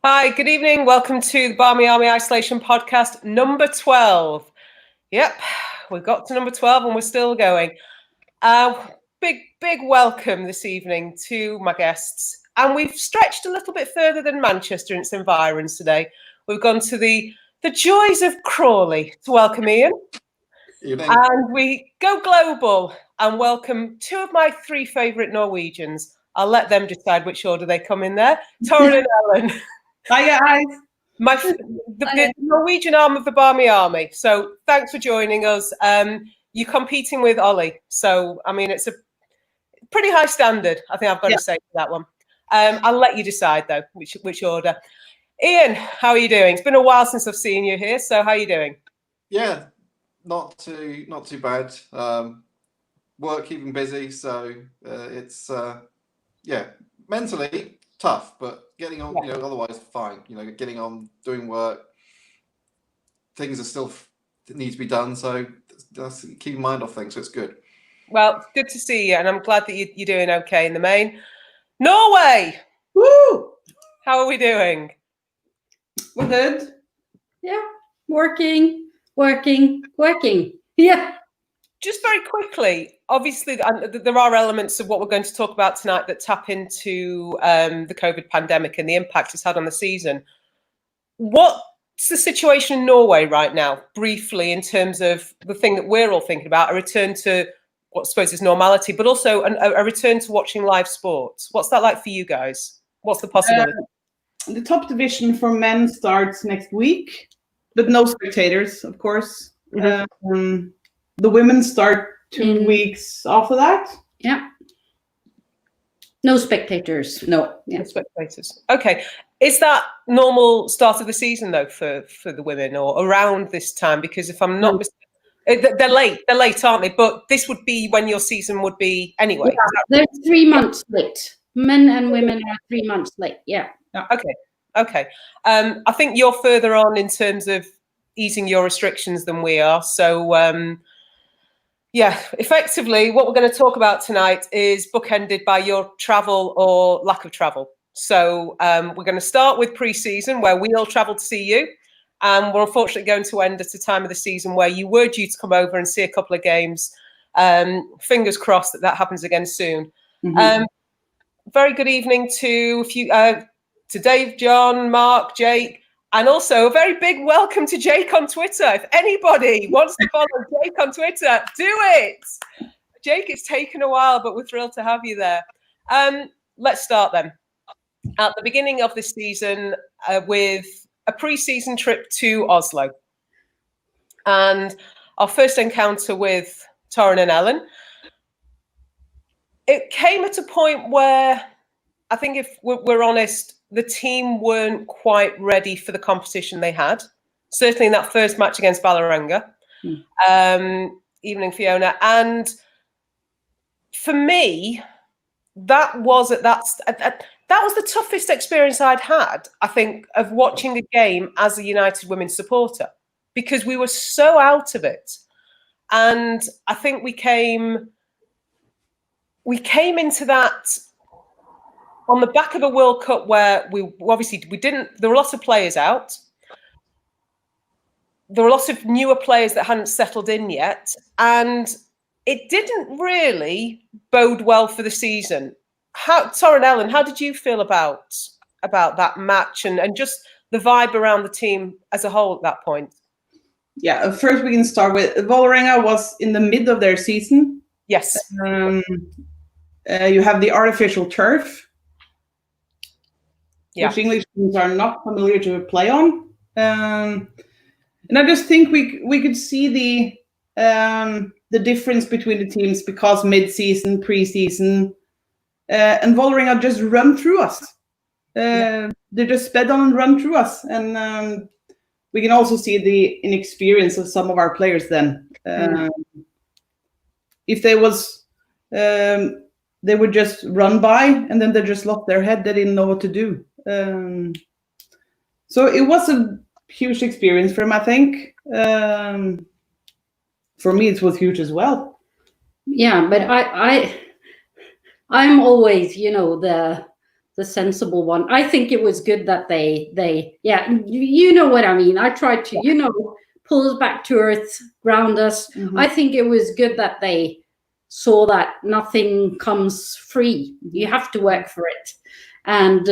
Hi, good evening. Welcome to the Barmy Army Isolation Podcast, number 12. Yep, we got to number 12 and we're still going. Big welcome this evening to my guests. And we've stretched a little bit further than Manchester and its environs today. We've gone to the joys of Crawley to welcome Ian. Evening. And we go global and welcome two of my three favourite Norwegians. I'll let them decide which order they come in there. Torrin and Ellen. Hi guys. The Norwegian arm of the Barmy Army. So thanks for joining us. You're competing with Ollie. So, I mean, it's a pretty high standard, I think I've got to say for that one. I'll let you decide, though, which order. Ian, how are you doing? It's been a while since I've seen you here. So how are you doing? Yeah, not too bad. Work keeping busy. So it's, mentally tough, but getting on, otherwise fine. Getting on, doing work, things are still need to be done. So that's keeping mind off things. So it's good. Well, good to see you, and I'm glad that you're doing okay in the main. Norway, Woo! How are we doing? We're good. Yeah, working. Yeah. Just very quickly, obviously, there are elements of what we're going to talk about tonight that tap into the COVID pandemic and the impact it's had on the season. What's the situation in Norway right now, briefly, in terms of the thing that we're all thinking about, a return to what I suppose is normality, but also a return to watching live sports? What's that like for you guys? What's the possibility? The top division for men starts next week, but no spectators, of course. Mm-hmm. The women start 2 weeks after that. Yeah. No spectators. No. Yeah. No spectators. Okay. Is that normal start of the season, though, for the women, or around this time? Because if I'm not mistaken, they're late, aren't they? But this would be when your season would be anyway. Yeah, they're 3 months late. Men and women are 3 months late. Yeah. Okay. I think you're further on in terms of easing your restrictions than we are. So, effectively, what we're going to talk about tonight is bookended by your travel or lack of travel. So we're going to start with pre-season, where we all travelled to see you. And we're unfortunately going to end at a time of the season where you were due to come over and see a couple of games. Fingers crossed that happens again soon. Mm-hmm. Very good evening to Dave, John, Mark, Jake. And also a very big welcome to Jake on Twitter. If anybody wants to follow Jake on Twitter, do it. Jake, it's taken a while, but we're thrilled to have you there. Let's start then. At the beginning of this season with a pre-season trip to Oslo. And our first encounter with Torrin and Ellen. It came at a point where I think, if we're honest, the team weren't quite ready for the competition they had. Certainly in that first match against Vålerenga, evening Fiona. And for me, that was the toughest experience I'd had, I think, of watching a game as a United Women's supporter, because we were so out of it. And I think we came into that on the back of a World Cup where we didn't. There were lots of players out. There were lots of newer players that hadn't settled in yet, and it didn't really bode well for the season. Torrin, Ellen, how did you feel about that match and just the vibe around the team as a whole at that point? Yeah, first we can start with Vålerenga was in the mid of their season. Yes. You have the artificial turf. Yeah. Which English teams are not familiar to play on, and I just think we could see the difference between the teams, because mid-season, pre-season, and Vålerenga just run through us. They just sped on and run through us, and we can also see the inexperience of some of our players. Then, if they would just run by, and then they just lost their head. They didn't know what to do. So it was a huge experience for them, I think. For me, it was huge as well. Yeah, but I'm always, the the sensible one. I think it was good that they yeah, you know what I mean. I tried to, you know, pull us back to earth, ground us. I think it was good that they saw that nothing comes free. You have to work for it. And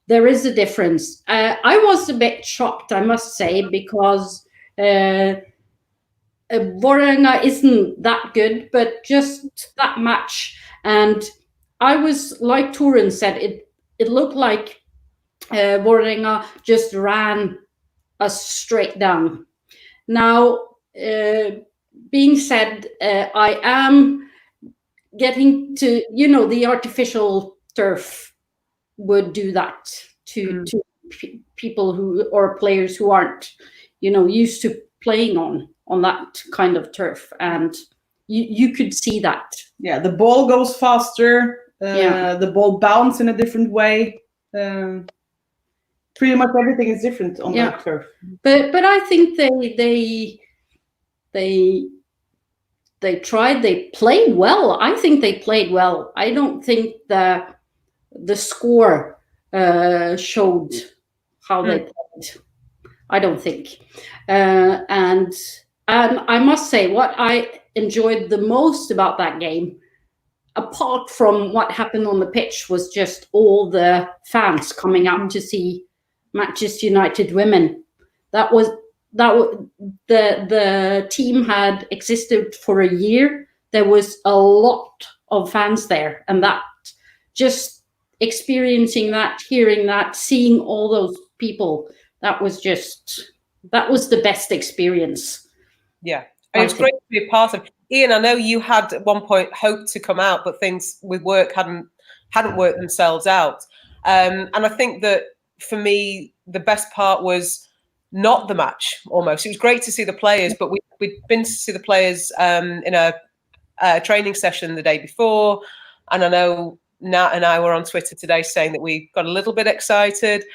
there is a difference. I was a bit shocked, I must say, because Vålerenga isn't that good, but just that match. And I was, like Torunn said, it looked like Vålerenga just ran us straight down. Now, being said, I am getting to, you know, the artificial turf would do that to people who, or players who aren't, you know, used to playing on that kind of turf, and you could see that. Yeah, the ball goes faster. The ball bounces in a different way. Pretty much everything is different on that turf. But I think they tried. They played well. I think they played well. I don't think the score showed how they played. I don't think. And I must say, what I enjoyed the most about that game, apart from what happened on the pitch, was just all the fans coming out to see Manchester United women. That was the team had existed for a year. There was a lot of fans there, and that just experiencing that, hearing that, seeing all those people, that was the best experience. Yeah, and it's great to be a part of. Ian, I know you had at one point hoped to come out, but things with work hadn't worked themselves out. And I think that for me, the best part was not the match. Almost, it was great to see the players, but we'd been to see the players in a training session the day before, and I know Nat and I were on Twitter today saying that we got a little bit excited.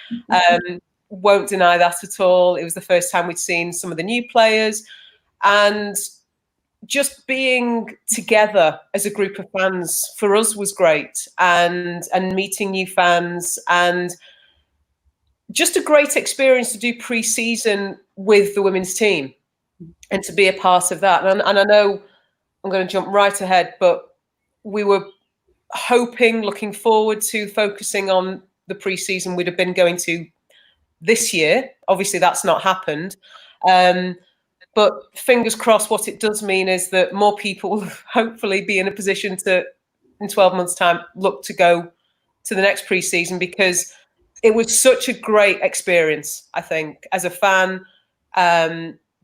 Won't deny that at all. It was the first time we'd seen some of the new players, and just being together as a group of fans for us was great, and meeting new fans, and just a great experience to do pre-season with the women's team and to be a part of that. And I know I'm going to jump right ahead, but we were hoping, looking forward to focusing on the pre-season we'd have been going to this year. Obviously, that's not happened. But fingers crossed, what it does mean is that more people will hopefully be in a position to, in 12 months' time, look to go to the next pre-season, because it was such a great experience, I think, as a fan,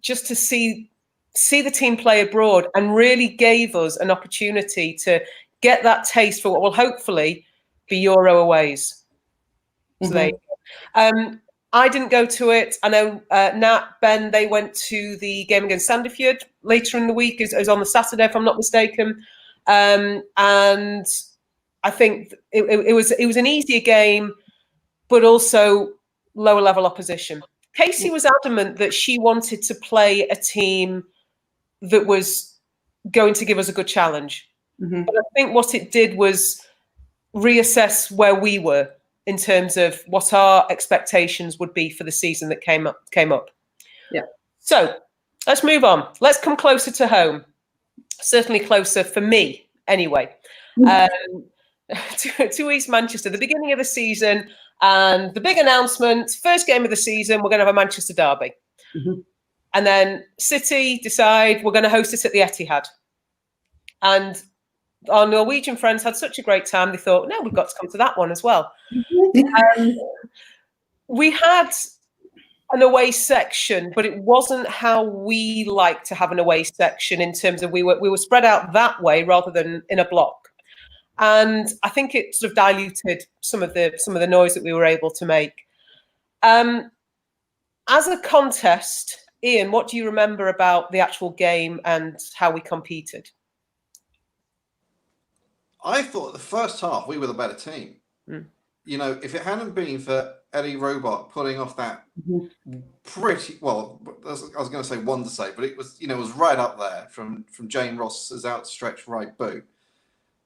just to see the team play abroad, and really gave us an opportunity to get that taste for what will hopefully be Euro aways. So there you go. I didn't go to it. I know Nat, Ben, they went to the game against Sandefjord later in the week. It was on the Saturday, if I'm not mistaken. And I think it was an easier game, but also lower level opposition. Casey was adamant that she wanted to play a team that was going to give us a good challenge. But I think what it did was reassess where we were in terms of what our expectations would be for the season that came up. Yeah. So let's move on. Let's come closer to home. Certainly closer for me, anyway. To East Manchester, the beginning of the season, and the big announcement: first game of the season, we're going to have a Manchester derby. And then City decide we're going to host it at the Etihad. And our Norwegian friends had such a great time, they thought, no, we've got to come to that one as well. We had an away section, but it wasn't how we like to have an away section, in terms of we were spread out that way rather than in a block. And I think it sort of diluted some of the noise that we were able to make. As a contest, Ian, what do you remember about the actual game and how we competed? I thought the first half we were the better team. You know, if it hadn't been for Eddie Robot pulling off that pretty well, I was going to say wonder save, but it was, you know, it was right up there from Jane Ross's outstretched right boot.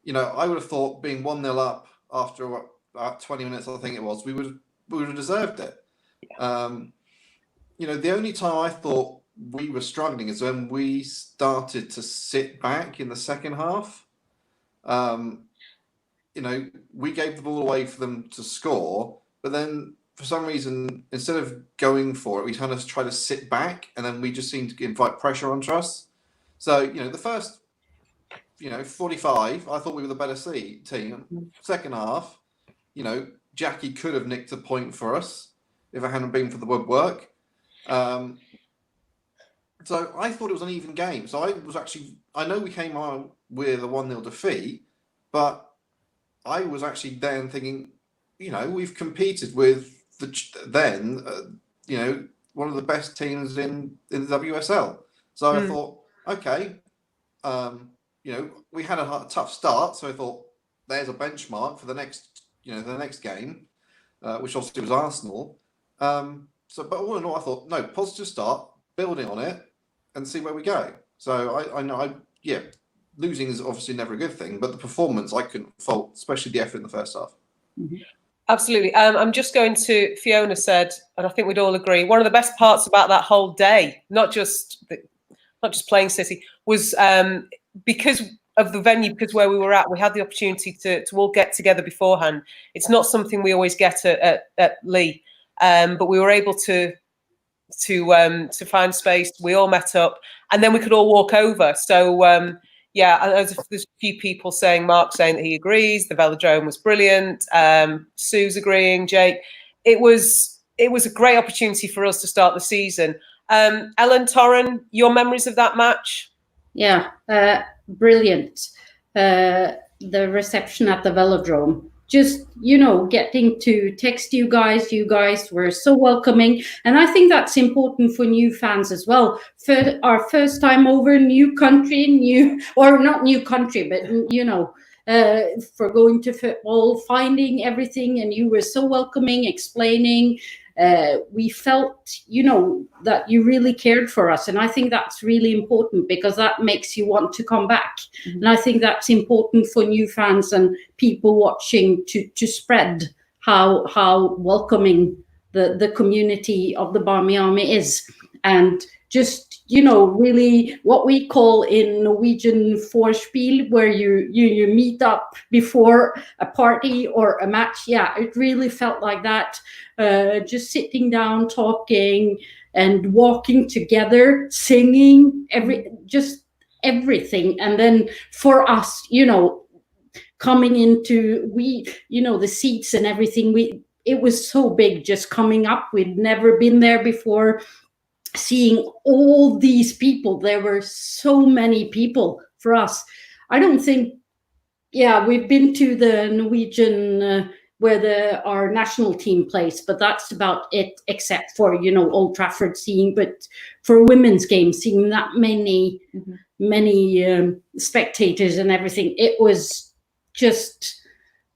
You know, I would have thought being 1-0 up after 20 minutes, I think it was, we would have deserved it. You know, the only time I thought we were struggling is when we started to sit back in the second half. You know, we gave the ball away for them to score, but then for some reason, instead of going for it, we kind of try to sit back, and then we just seemed to invite pressure onto us. So, you know, the first, 45, I thought we were the better team. Second half, you know, Jackie could have nicked a point for us if it hadn't been for the woodwork. So I thought it was an even game. So I know we came out with a 1-0 defeat, but I was actually then thinking, you know, we've competed with one of the best teams in the WSL. So I thought, okay, you know, we had a tough start. So I thought, there's a benchmark for the next game, which obviously was Arsenal. But all in all, I thought, no, positive start, building on it, and see where we go. So I know, losing is obviously never a good thing, but the performance I couldn't fault, especially the effort in the first half. Absolutely. I'm just going to, Fiona said, and I think we'd all agree, one of the best parts about that whole day, not just playing City, was because of the venue, because where we were at, we had the opportunity to all get together beforehand. It's not something we always get at Lee, but we were able to find space. We all met up, and then we could all walk over. So there's a few people saying, Mark saying that he agrees. The velodrome was brilliant. Sue's agreeing. Jake, it was a great opportunity for us to start the season. Ellen, Torren, your memories of that match? Yeah, brilliant. The reception at the velodrome. Just, getting to text you guys were so welcoming. And I think that's important for new fans as well. For our first time over, new country, not new country, but, for going to football, finding everything. And you were so welcoming, explaining. We felt, that you really cared for us. And I think that's really important because that makes you want to come back. Mm-hmm. And I think that's important for new fans and people watching to spread how welcoming the community of the Barmy Army is. And just, really what we call in Norwegian vorspiel, where you meet up before a party or a match. Yeah, it really felt like that. Just sitting down, talking and walking together, singing, everything. And then for us, coming into the seats and everything, it was so big just coming up. We'd never been there before. Seeing all these people, there were so many people for us. I don't think, we've been to the Norwegian where our national team plays, but that's about it, except for, Old Trafford but for women's games, seeing that many spectators and everything, it was just,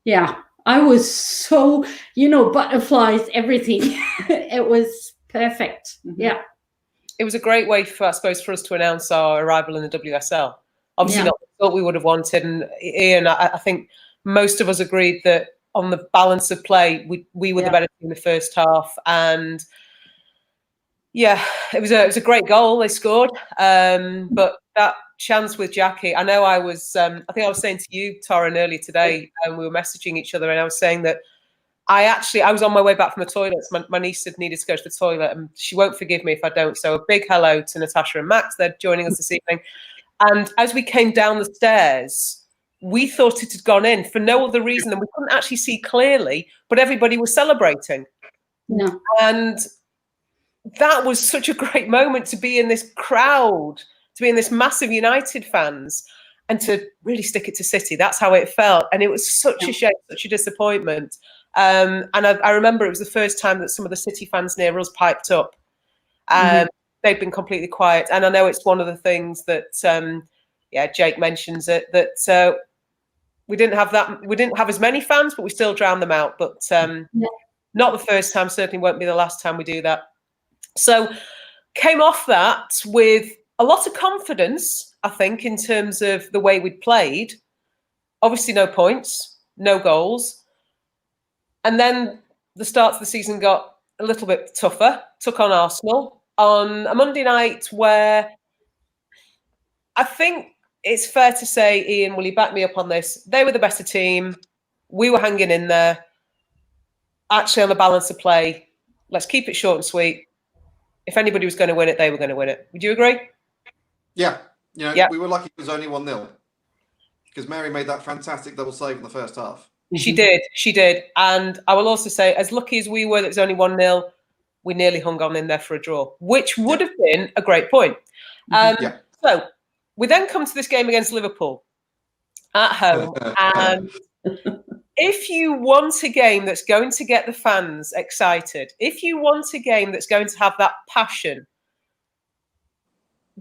I was so, butterflies, everything. It was perfect. Mm-hmm. Yeah. It was a great way, for us to announce our arrival in the WSL. Obviously, not what we would have wanted. And Ian, I think most of us agreed that on the balance of play, we were the better team in the first half. And it was a great goal they scored. But that chance with Jackie, I know I was. I think I was saying to you, Torren, earlier today, and we were messaging each other, and I was saying that. I was on my way back from the toilets. My niece had needed to go to the toilet, and she won't forgive me if I don't. So a big hello to Natasha and Max. They're joining us this evening. And as we came down the stairs, we thought it had gone in for no other reason than we couldn't actually see clearly, but everybody was celebrating. Yeah. And that was such a great moment to be in this crowd, to be in this massive United fans, and to really stick it to City. That's how it felt. And it was such a shame, such a disappointment. And I remember it was the first time that some of the City fans near us piped up. They've been completely quiet. And I know it's one of the things that, Jake mentions it, that we didn't have as many fans, but we still drowned them out. But not the first time, certainly won't be the last time we do that. So came off that with a lot of confidence, I think, in terms of the way we'd played. Obviously no points, no goals. And then the start of the season got a little bit tougher, took on Arsenal on a Monday night where I think it's fair to say, Ian, will you back me up on this? They were the better team. We were hanging in there. Actually, on the balance of play, let's keep it short and sweet. If anybody was going to win it, they were going to win it. Would you agree? Yeah. We were lucky it was only 1-0 because Mary made that fantastic double save in the first half. She did. And I will also say, as lucky as we were that it was only 1-0, we nearly hung on in there for a draw, which would have been a great point. So we then come to this game against Liverpool at home. And if you want a game that's going to get the fans excited, if you want a game that's going to have that passion,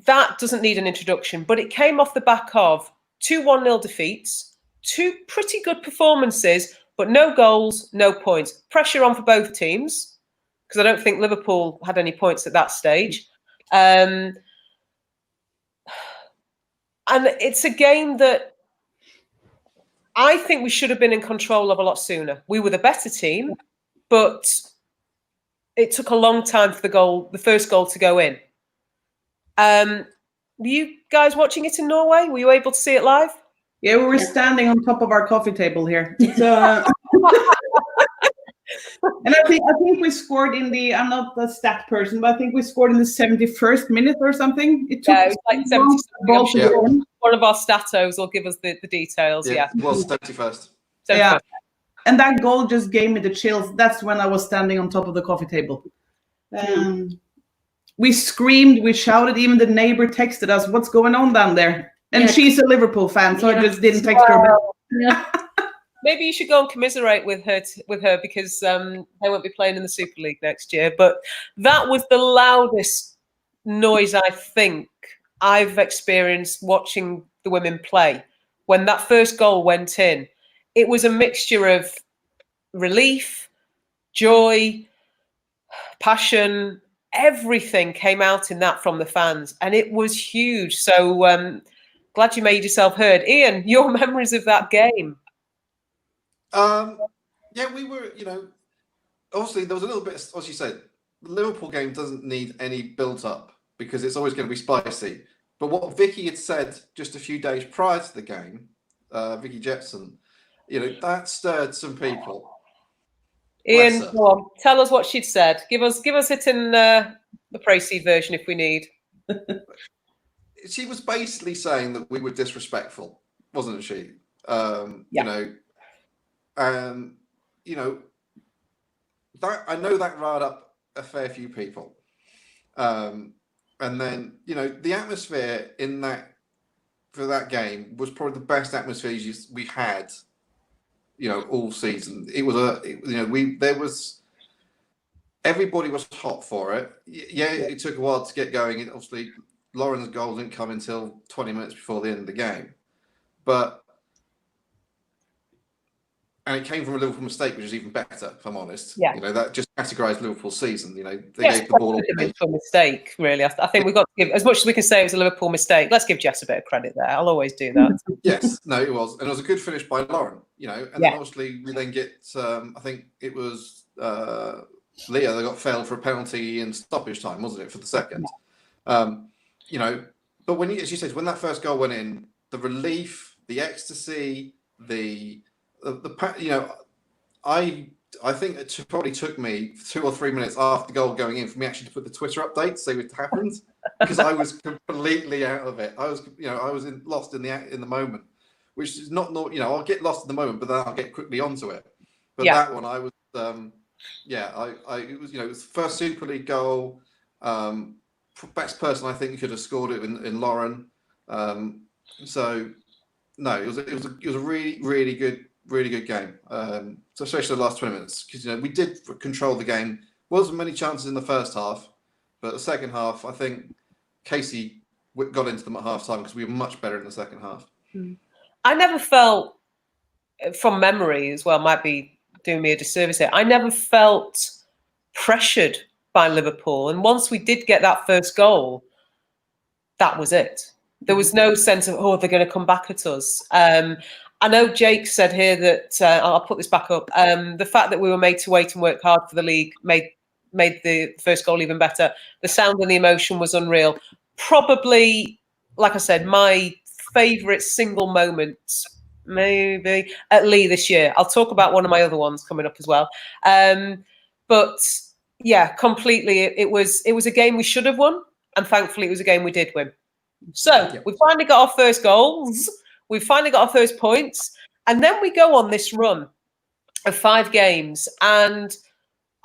that doesn't need an introduction. But it came off the back of 2 1-0 defeats, 2 pretty good performances, but no goals, no points. Pressure on for both teams, because I don't think Liverpool had any points at that stage. And it's a game that I think we should have been in control of a lot sooner. We were the better team, but it took a long time for the first goal to go in. Were you guys watching it in Norway? Were you able to see it live? Yeah, we were standing on top of our coffee table here. So, and I think we scored in the. I'm not the stat person, but I think we scored in the 71st minute or something. It took it was like 70. One of our statos will give us the details. Yeah, it was 71st. Yeah, and that goal just gave me the chills. That's when I was standing on top of the coffee table. We screamed, we shouted. Even the neighbor texted us, "What's going on down there?" And she's a Liverpool fan, so I just didn't text her. Maybe you should go and commiserate with her because they won't be playing in the Super League next year. But that was the loudest noise I think I've experienced watching the women play. When that first goal went in, it was a mixture of relief, joy, passion. Everything came out in that from the fans, and it was huge. So glad you made yourself heard. Ian, your memories of that game? Yeah, we were, obviously there was a little bit, as you said, the Liverpool game doesn't need any build-up because it's always going to be spicy. But what Vicky had said just a few days prior to the game, Vicky Jetson, that stirred some people. Ian, go on. Tell us what she'd said. Give us it in the Précy version if we need. She was basically saying that we were disrespectful, wasn't she? That I know that riled up a fair few people. And then, the atmosphere for that game was probably the best atmosphere we had, all season. It was everybody was hot for it. Yeah, it took a while to get going. Obviously, Lauren's goal didn't come until 20 minutes before the end of the game. And it came from a Liverpool mistake, which is even better, if I'm honest. Yeah. That just categorised Liverpool's season. They gave the ball away. A mistake, really. I think we've got to give, as much as we can say it was a Liverpool mistake, let's give Jess a bit of credit there. I'll always do that. Yes, no, it was. And it was a good finish by Lauren, and then obviously we then get, I think it was Leah that got failed for a penalty in stoppage time, wasn't it, for the second? But when as you said, when that first goal went in, the relief, the ecstasy, I think it probably took me 2 or 3 minutes after the goal going in for me actually to put the Twitter update to say it happened because I was completely out of it. I was lost in the moment, which is not I'll get lost in the moment, but then I'll get quickly onto it. But that one, I was it was it was the first Super League goal. Best person I think could have scored it in Lauren. So no, it was a really really good game, so especially the last 20 minutes because we did control the game. Wasn't many chances in the first half, but the second half I think Casey got into them at half time because we were much better in the second half. I never felt, from memory as well, might be doing me a disservice here, I never felt pressured by Liverpool, and once we did get that first goal, that was it. There was no sense of, they're going to come back at us. I know Jake said here that I'll put this back up. The fact that we were made to wait and work hard for the league made the first goal even better. The sound and the emotion was unreal. Probably, like I said, my favourite single moment, maybe at Lee this year. I'll talk about one of my other ones coming up as well. But yeah, completely. It was a game we should have won, and thankfully, it was a game we did win. So we finally got our first goals. We finally got our first points, and then we go on this run of 5 games, and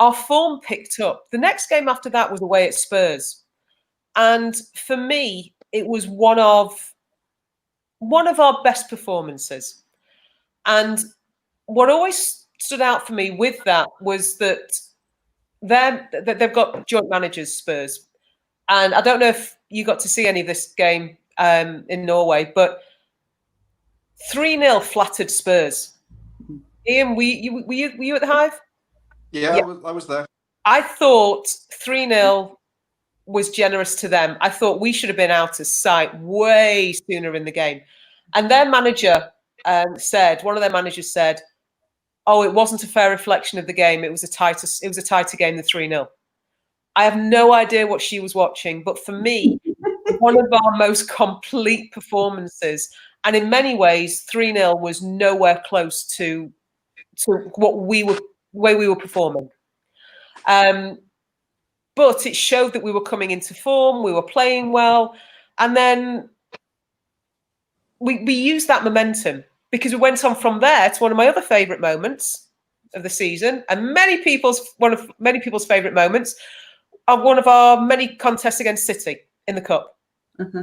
our form picked up. The next game after that was away at Spurs, and for me, it was one of our best performances. And what always stood out for me with that was that they've got joint managers, Spurs, and I don't know if you got to see any of this game in Norway, but 3-0 flattered Spurs. Ian, were you at the Hive? Yeah. I was there. I thought 3-0 was generous to them. I thought we should have been out of sight way sooner in the game. And their manager one of their managers said, "Oh, it wasn't a fair reflection of the game. It was a tighter game than 3-0. I have no idea what she was watching, but for me, one of our most complete performances. And in many ways, 3-0 was nowhere close to what we were performing. But it showed that we were coming into form, we were playing well, and then we used that momentum because we went on from there to one of my other favourite moments of the season, and one of many people's favourite moments of one of our many contests against City in the Cup. Mm-hmm.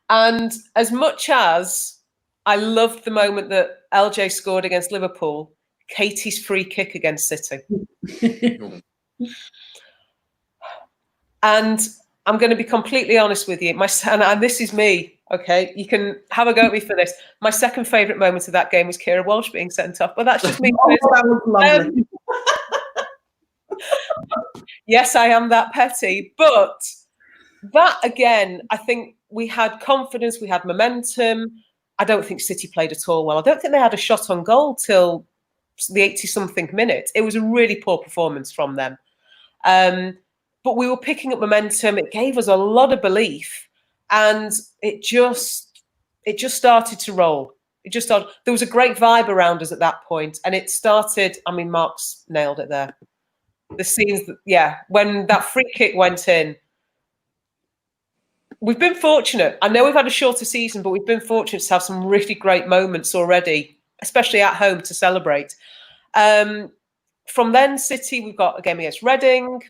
And as much as I loved the moment that LJ scored against Liverpool, Katie's free kick against City. And I'm going to be completely honest with you. And this is me, okay? You can have a go at me for this. My second favourite moment of that game was Kira Walsh being sent off, but that's just me. Oh, that was lovely. Yes, I am that petty. But that, again, I think we had confidence, we had momentum. I don't think City played at all well. I don't think they had a shot on goal till the 80-something minute. It was a really poor performance from them. But we were picking up momentum. It gave us a lot of belief, and it just started to roll. There was a great vibe around us at that point, and it started. I mean, Mark's nailed it there. The scenes, when that free kick went in. We've been fortunate. I know we've had a shorter season, but we've been fortunate to have some really great moments already, especially at home to celebrate. From then, City, we've got a game against Reading,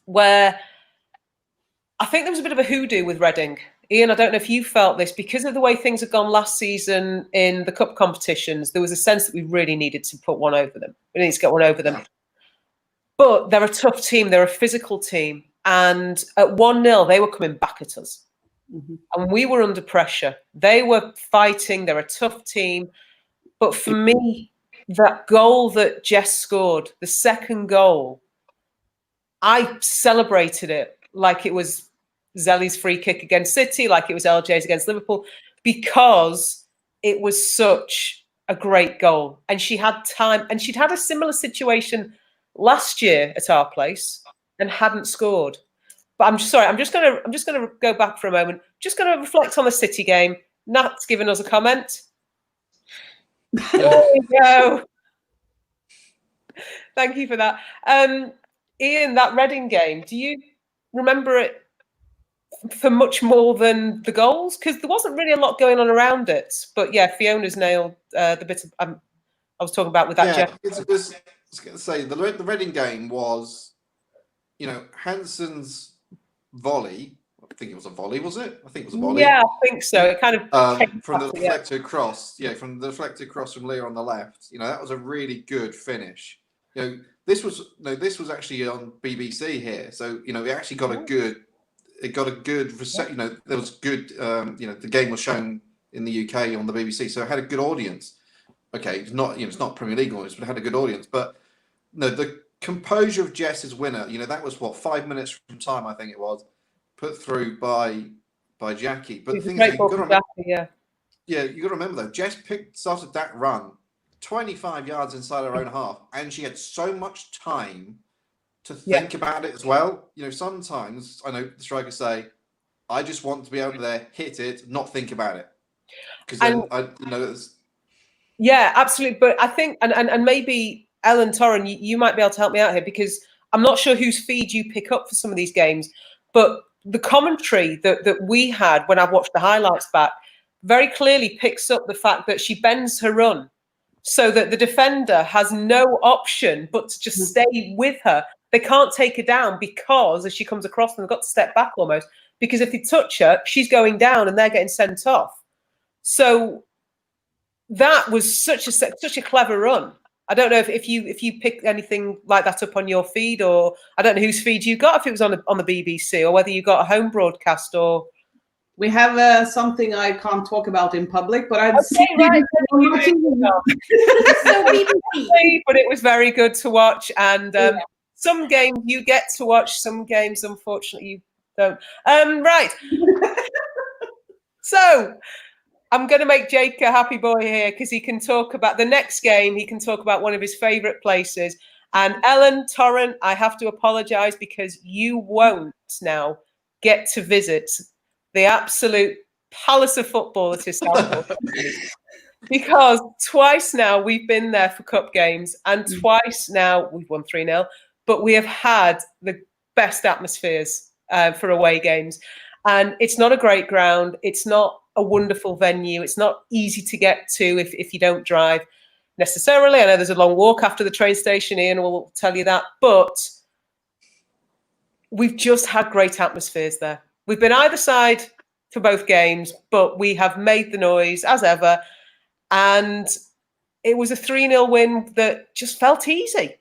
where I think there was a bit of a hoodoo with Reading. Ian, I don't know if you felt this, because of the way things had gone last season in the cup competitions, there was a sense that we really needed to put one over them. We needed to get one over them. But they're a tough team. They're a physical team. And at 1-0, they were coming back at us. Mm-hmm. And we were under pressure. They were fighting. They're a tough team. But for me, that goal that Jess scored, the second goal, I celebrated it like it was Zelly's free kick against City, like it was LJ's against Liverpool, because it was such a great goal. And she had time, and she'd had a similar situation last year at our place and hadn't scored. But I'm just going to go back for a moment. Just going to reflect on the City game. Nat's given us a comment. There we go. Thank you for that. Ian, that Reading game, do you remember it for much more than the goals? Because there wasn't really a lot going on around it. But yeah, Fiona's nailed the bit of, I was talking about with that. Yeah, I was going to say, the Reading game was, Hansen's volley. I think it was a volley, was it? I think it was a volley. Yeah, I think so. It kind of from the deflected cross. Yeah, from the deflected cross from Leah on the left. That was a really good finish. This was actually on BBC here, so it actually got a good. It got a good reception. There was good. The game was shown in the UK on the BBC, so it had a good audience. Okay, it's not Premier League audience, but it had a good audience. But the composure of Jess's winner. That was 5 minutes from time, I think it was, put through by Jackie. But the thing is, Yeah, you got to remember though, Jess started that run 25 yards inside her own half, and she had so much time to think about it as well. You know, sometimes I know the strikers say, I just want to be able to there, hit it, not think about it. Because then yeah, absolutely. But I think, and maybe Ellen Torren, you might be able to help me out here, because I'm not sure whose feed you pick up for some of these games, but the commentary that we had when I watched the highlights back very clearly picks up the fact that she bends her run so that the defender has no option but to just stay with her. They can't take her down because as she comes across them, they've got to step back almost, because if they touch her, she's going down and they're getting sent off. So that was such a clever run. I don't know if you picked anything like that up on your feed, or I don't know whose feed you got, if it was on the BBC or whether you got a home broadcast or. We have something I can't talk about in public, but I've seen right. it. But it was very good to watch, and some games you get to watch, some games unfortunately you don't. Right. So I'm going to make Jake a happy boy here, because he can talk about the next game. He can talk about one of his favourite places. And Ellen Torren, I have to apologise, because you won't now get to visit the absolute palace of football that is Southport. Because twice now we've been there for cup games, and twice now we've won 3-0, but we have had the best atmospheres for away games. And it's not a great ground. It's not a wonderful venue. It's not easy to get to if you don't drive necessarily. I know there's a long walk after the train station, Ian will tell you that, but we've just had great atmospheres there. We've been either side for both games, but we have made the noise as ever. And it was a 3-0 win that just felt easy.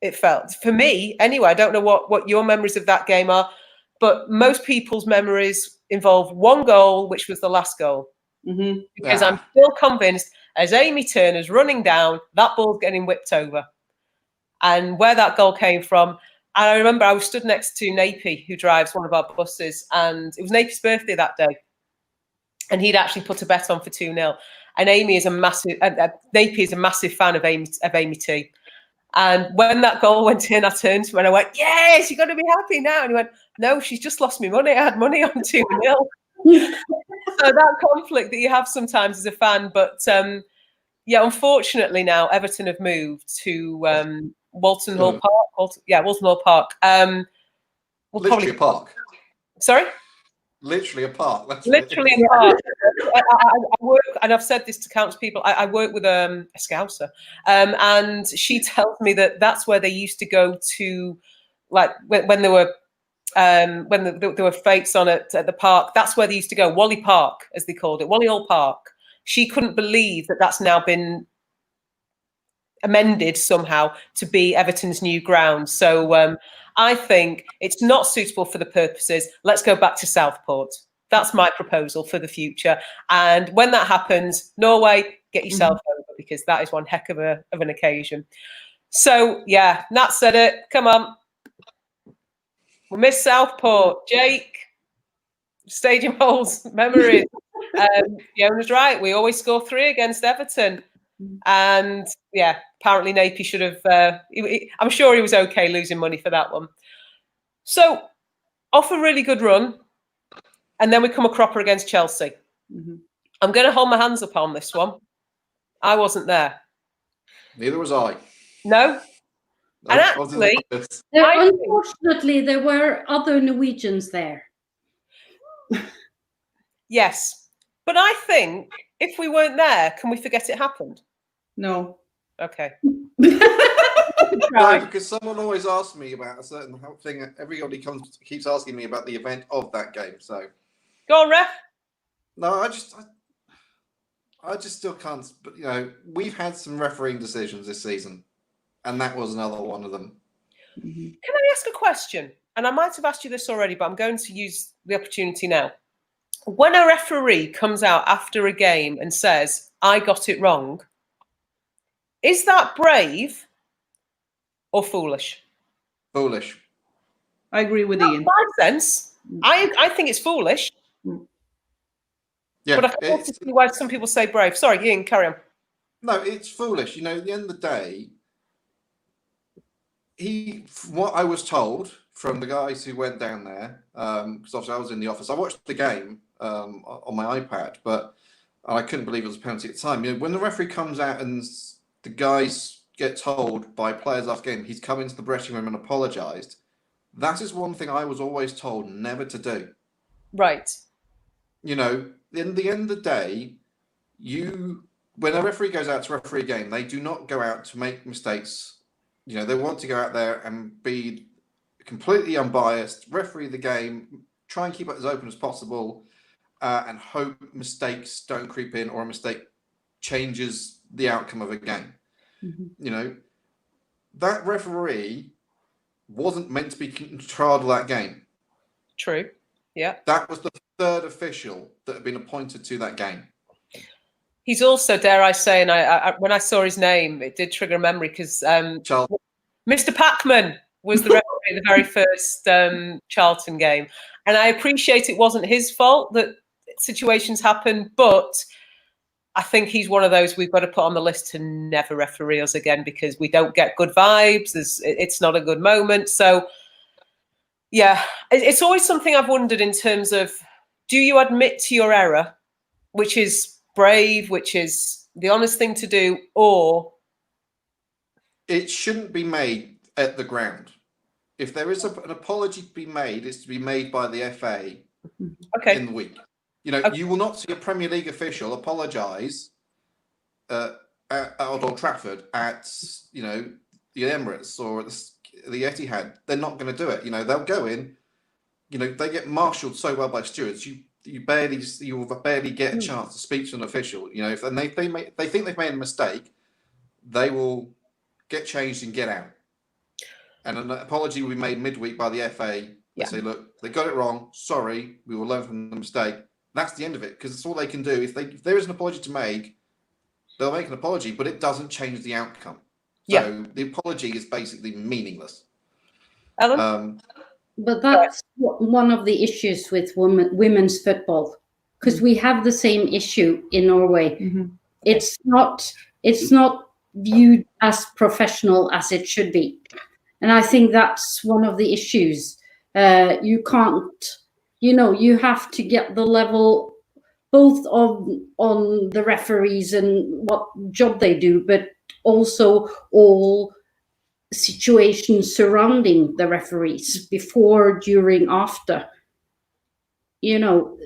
It felt, for me anyway, I don't know what your memories of that game are, but most people's memories involve one goal, which was the last goal. Because I'm still convinced, as Amy Turner's running down, that ball's getting whipped over. And where that goal came from, and I remember I was stood next to Napi, who drives one of our buses, and it was Napi's birthday that day. And he'd actually put a bet on for 2-0. And Amy is a massive, Napi is a massive fan of Amy T. And when that goal went in, I turned to him and I went, yes, you've got to be happy now. And he went, no, she's just lost me money. I had money on 2-0. So that conflict that you have sometimes as a fan. But yeah, unfortunately now Everton have moved to Walton Hall Park. Walton Hall Park. Literally a park. Sorry? Literally a park. Literally a park. I work, and I've said this to countless people, I work with a Scouser, and she tells me that that's where they used to go to, like when there were there were fetes on at the park. That's where they used to go, Wally Park, as they called it, Wally Hall Park. She couldn't believe that that's now been amended somehow to be Everton's new ground. So I think it's not suitable for the purposes. Let's go back to Southport. That's my proposal for the future. And when that happens, Norway, get yourself over, because that is one heck of an occasion. So yeah, Nat said it. Come on. We miss Southport. Jake, stadium holds memories. Fiona's right. We always score 3 against Everton. And yeah, apparently Napi should have, I'm sure he was okay losing money for that one. So off a really good run. And then we come a cropper against Chelsea. I'm going to hold my hands up on this one. I wasn't there. Neither was I. No? And actually, unfortunately, there were other Norwegians there. Yes. But I think if we weren't there, can we forget it happened? No. Okay. No, because someone always asks me about a certain thing. Everybody keeps asking me about the event of that game. So go on, ref. No, I just still can't. But you know, we've had some refereeing decisions this season, and that was another one of them. Can I ask a question? And I might have asked you this already, but I'm going to use the opportunity now. When a referee comes out after a game and says, "I got it wrong," is that brave or foolish? Foolish. I agree with Ian. That makes sense. I think it's foolish. Yeah, but I can also see why some people say brave. Sorry, Ian, carry on. No, it's foolish. You know, at the end of the day, what I was told from the guys who went down there, because obviously I was in the office. I watched the game on my iPad, but I couldn't believe it was a penalty at the time. You know, when the referee comes out and the guys get told by players after game he's come into the dressing room and apologised, that is one thing I was always told never to do. Right. You know, in the end of the day, when a referee goes out to referee a game, they do not go out to make mistakes. You know, they want to go out there and be completely unbiased, referee the game, try and keep it as open as possible, and hope mistakes don't creep in or a mistake changes the outcome of a game. You know, that referee wasn't meant to be in charge of that game. True. Yeah. That was the third official that had been appointed to that game. He's also, dare I say, and I when I saw his name, it did trigger a memory because Mr. Packman was the referee of the very first Charlton game. And I appreciate it wasn't his fault that situations happen, but I think he's one of those we've got to put on the list to never referee us again because we don't get good vibes. It's not a good moment. So, yeah, it's always something I've wondered in terms of, do you admit to your error, which is brave, which is the honest thing to do, or it shouldn't be made at the ground. If there is an apology to be made, it's to be made by the FA in the week. You know, you will not see a Premier League official apologise at Old Trafford at, you know, the Emirates or the Etihad. They're not going to do it. You know, they'll go in. You know, they get marshalled so well by stewards. You will barely get a chance to speak to an official. You know, if they think they've made a mistake, they will get changed and get out. And an apology will be made midweek by the FA. They say, look, they got it wrong. Sorry, we will learn from the mistake. That's the end of it, because it's all they can do. If there is an apology to make, they'll make an apology, but it doesn't change the outcome. So the apology is basically meaningless. Ellen? But that's one of the issues with women's football, because we have the same issue in Norway. It's not viewed as professional as it should be, and I think that's one of the issues. You can't, you know, you have to get the level both on the referees and what job they do, but also all situations surrounding the referees before, during, after. You know,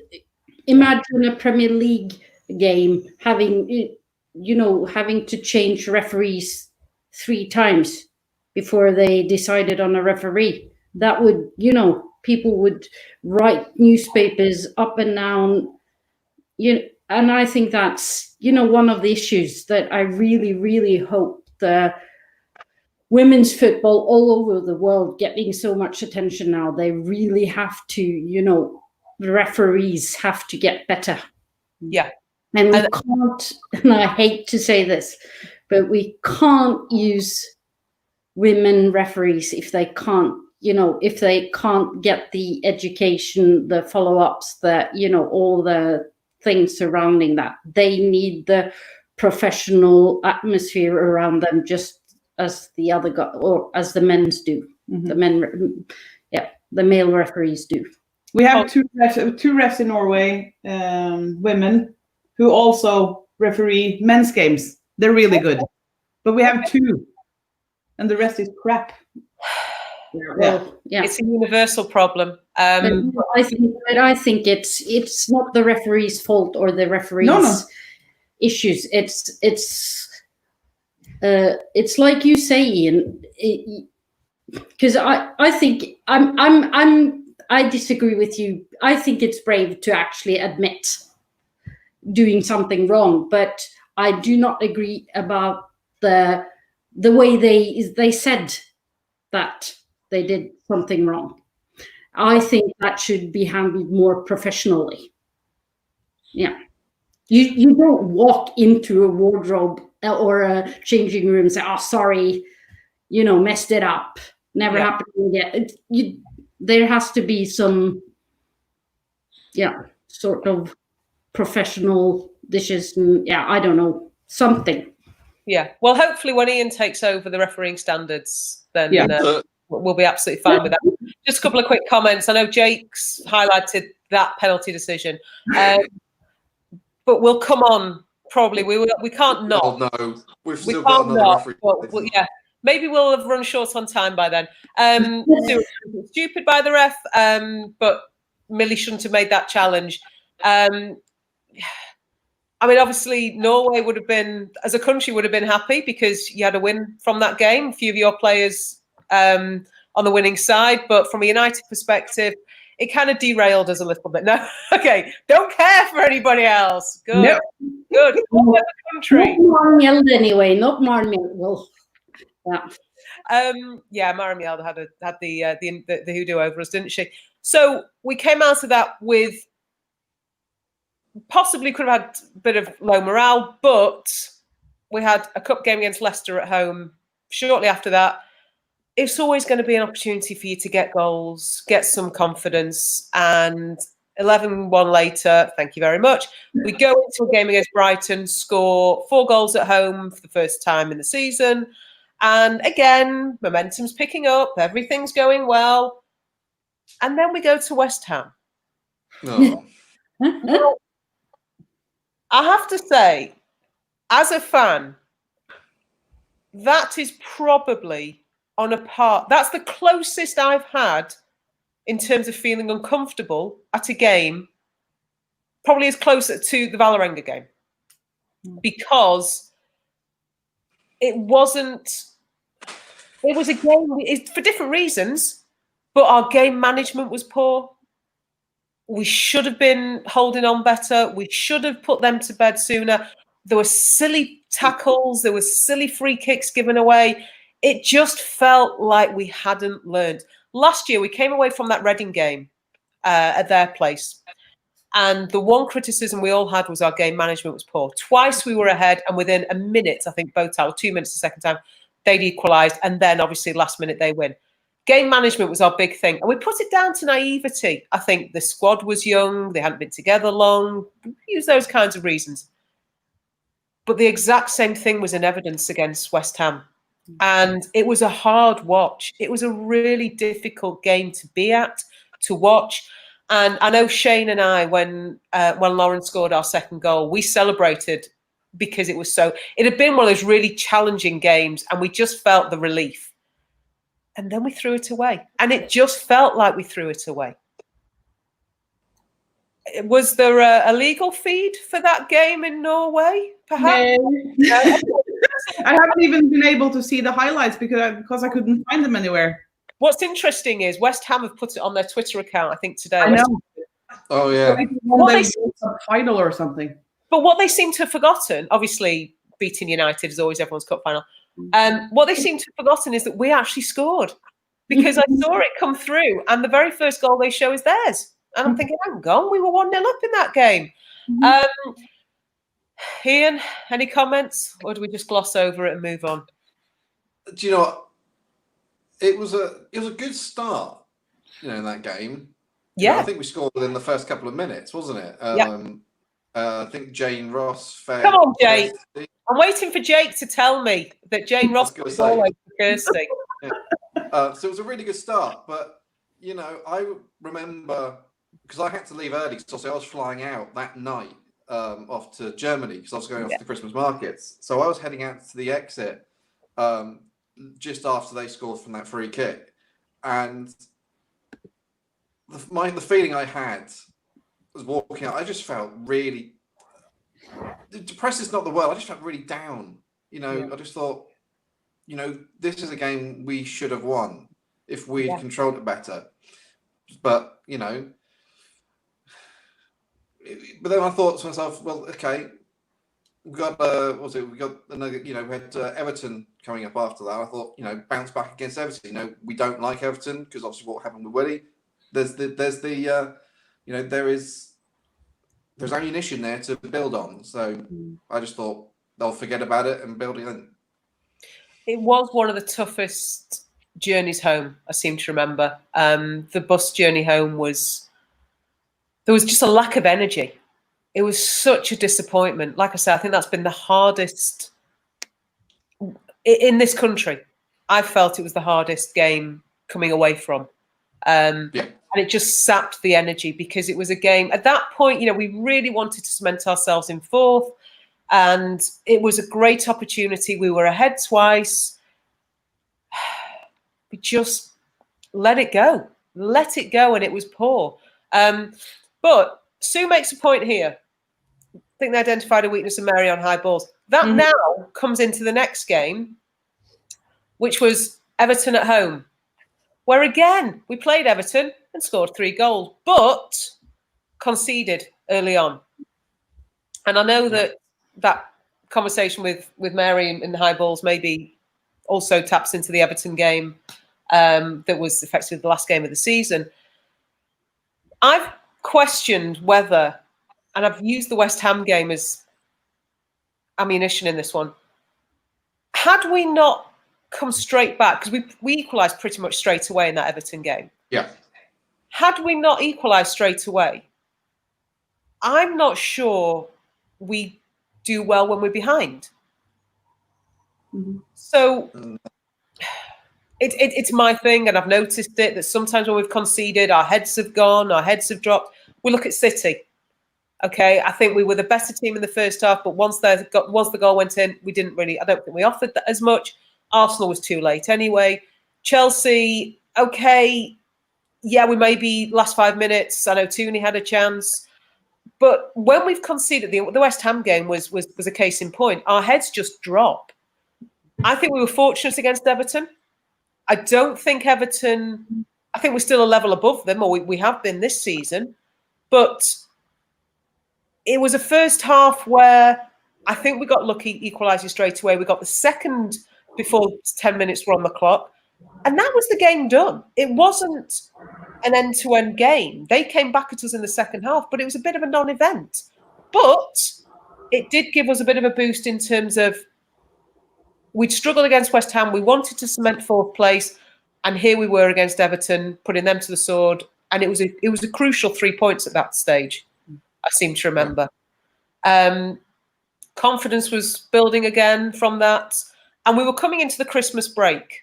imagine a Premier League game having to change referees 3 times before they decided on a referee. That would, you know, people would write newspapers up and down. And I think that's, you know, one of the issues that I really, really hope the women's football all over the world getting so much attention now. They really have to, you know, the referees have to get better. Yeah. And we can't, and I hate to say this, but we can't use women referees if they can't, you know, if they can't get the education, the follow-ups, the, you know, all the things surrounding that. They need the professional atmosphere around them, just as the other guy, or as the men's do. The male referees do. We have two refs in Norway, women, who also referee men's games. They're really good, but we have 2, and the rest is crap. It's a universal problem. I think it's not the referee's fault or the referee's issues. It's like you say, Ian, because I think I disagree with you. I think it's brave to actually admit doing something wrong, but I do not agree about the way they said that they did something wrong. I think that should be handled more professionally. Yeah. You don't walk into a wardrobe or a changing room and say, oh, sorry, you know, messed it up. Never happened again. There has to be some, sort of professional dishes, and I don't know, something. Yeah. Well, hopefully when Ian takes over the refereeing standards, then we'll be absolutely fine with that. Just a couple of quick comments. I know Jake's highlighted that penalty decision, but we'll come on. Probably we can't not. Oh no, we've still got another referee. But, yeah, maybe we'll have run short on time by then. Stupid by the ref, but Millie shouldn't have made that challenge. I mean, obviously, Norway would have been, as a country, would have been happy because you had a win from that game. A few of your players on the winning side, but from a United perspective, it kind of derailed us a little bit. No, okay, don't care for anybody else. Good, nope. Good. The country. Not Marmield anyway. Not Marmield. Well, yeah. Marmield had the hoodoo over us, didn't she? So we came out of that with. Possibly could have had a bit of low morale, but we had a cup game against Leicester at home shortly after that. It's always going to be an opportunity for you to get goals, get some confidence, and 11-1 later, thank you very much. We go into a game against Brighton, score 4 goals at home for the first time in the season, and again, momentum's picking up, everything's going well, and then we go to West Ham. Oh. Well, I have to say, as a fan, that is probably on a par. That's the closest I've had in terms of feeling uncomfortable at a game, probably as close to the Vålerenga game, because it was a game for different reasons, but our game management was poor. We should have been holding on better. We should have put them to bed sooner. There were silly tackles. There were silly free kicks given away. It just felt like we hadn't learned. Last year, we came away from that Reading game at their place. And the one criticism we all had was our game management was poor. Twice we were ahead, and within a minute, I think both times, 2 minutes the second time, they'd equalised. And then, obviously, last minute, they win. Game management was our big thing. And we put it down to naivety. I think the squad was young. They hadn't been together long. We use those kinds of reasons. But the exact same thing was in evidence against West Ham. And it was a hard watch. It was a really difficult game to be at, to watch. And I know Shane and I, when Lauren scored our second goal, we celebrated because it had been one of those really challenging games, and we just felt the relief. And then we threw it away. And it just felt like we threw it away. Was there a legal feed for that game in Norway, perhaps? No. I haven't even been able to see the highlights because I couldn't find them anywhere. What's interesting is West Ham have put it on their Twitter account, I think, today. I know. Oh, yeah. Final or something. But what they seem to have forgotten, obviously beating United is always everyone's cup final. What they seem to have forgotten is that we actually scored, because I saw it come through, and the very first goal they show is theirs. And I'm thinking, hang on, we were 1-0 up in that game. Ian, any comments, or do we just gloss over it and move on? Do you know what? It was a good start, in that game. Yeah, I think we scored within the first couple of minutes, wasn't it? I think Jane Ross. Come on, Jake. I'm waiting for Jake to tell me that Jane Ross was all over Kirsty. So it was a really good start, but I remember, because I had to leave early because I was flying out that night off to Germany because I was going off to the Christmas markets. So I was heading out to the exit just after they scored from that free kick, and the feeling I had was walking out. I just felt really depressed. Is not the word. I just felt really down. I just thought, this is a game we should have won if we'd controlled it better. But but then I thought to myself, well, okay, we got another, we had Everton coming up after that. I thought, bounce back against Everton. We don't like Everton because obviously what happened with Willie. There's ammunition there to build on. So I just thought they'll forget about it and build it in. It was one of the toughest journeys home, I seem to remember. The bus journey home there was just a lack of energy. it was such a disappointment. Like I said, I think that's been the hardest in this country. I felt it was the hardest game coming away from. And it just sapped the energy, because it was a game at that point, we really wanted to cement ourselves in fourth, and it was a great opportunity. We were ahead twice. We just let it go, and it was poor. But Sue makes a point here. I think they identified a weakness of Mary on high balls. That now comes into the next game, which was Everton at home, where again, we played Everton and scored 3 goals, but conceded early on. And I know that conversation with Mary in the high balls maybe also taps into the Everton game that was effectively the last game of the season. I've questioned whether, and I've used the West Ham game as ammunition in this one, had we not come straight back, because we equalised pretty much straight away in that Everton game. Yeah. Had we not equalised straight away, I'm not sure we do well when we're behind. So it's my thing, and I've noticed it, that sometimes when we've conceded, our heads have gone, our heads have dropped. We look at City. Okay, I think we were the better team in the first half, but once the goal went in, we didn't really. I don't think we offered that as much. Arsenal was too late anyway. Chelsea, okay, yeah, we maybe last 5 minutes. I know Tooney had a chance, but when we've conceded, the West Ham game was a case in point. Our heads just drop. I think we were fortunate against Everton. I don't think Everton. I think we're still a level above them, or we have been this season, but it was a first half where I think we got lucky equalising straight away. We got the second before 10 minutes were on the clock, and that was the game done. It wasn't an end-to-end game. They came back at us in the second half, but it was a bit of a non-event. But it did give us a bit of a boost in terms of we'd struggled against West Ham. We wanted to cement fourth place, and here we were against Everton, putting them to the sword. And it was a crucial 3 points at that stage, I seem to remember. Confidence was building again from that. And we were coming into the Christmas break.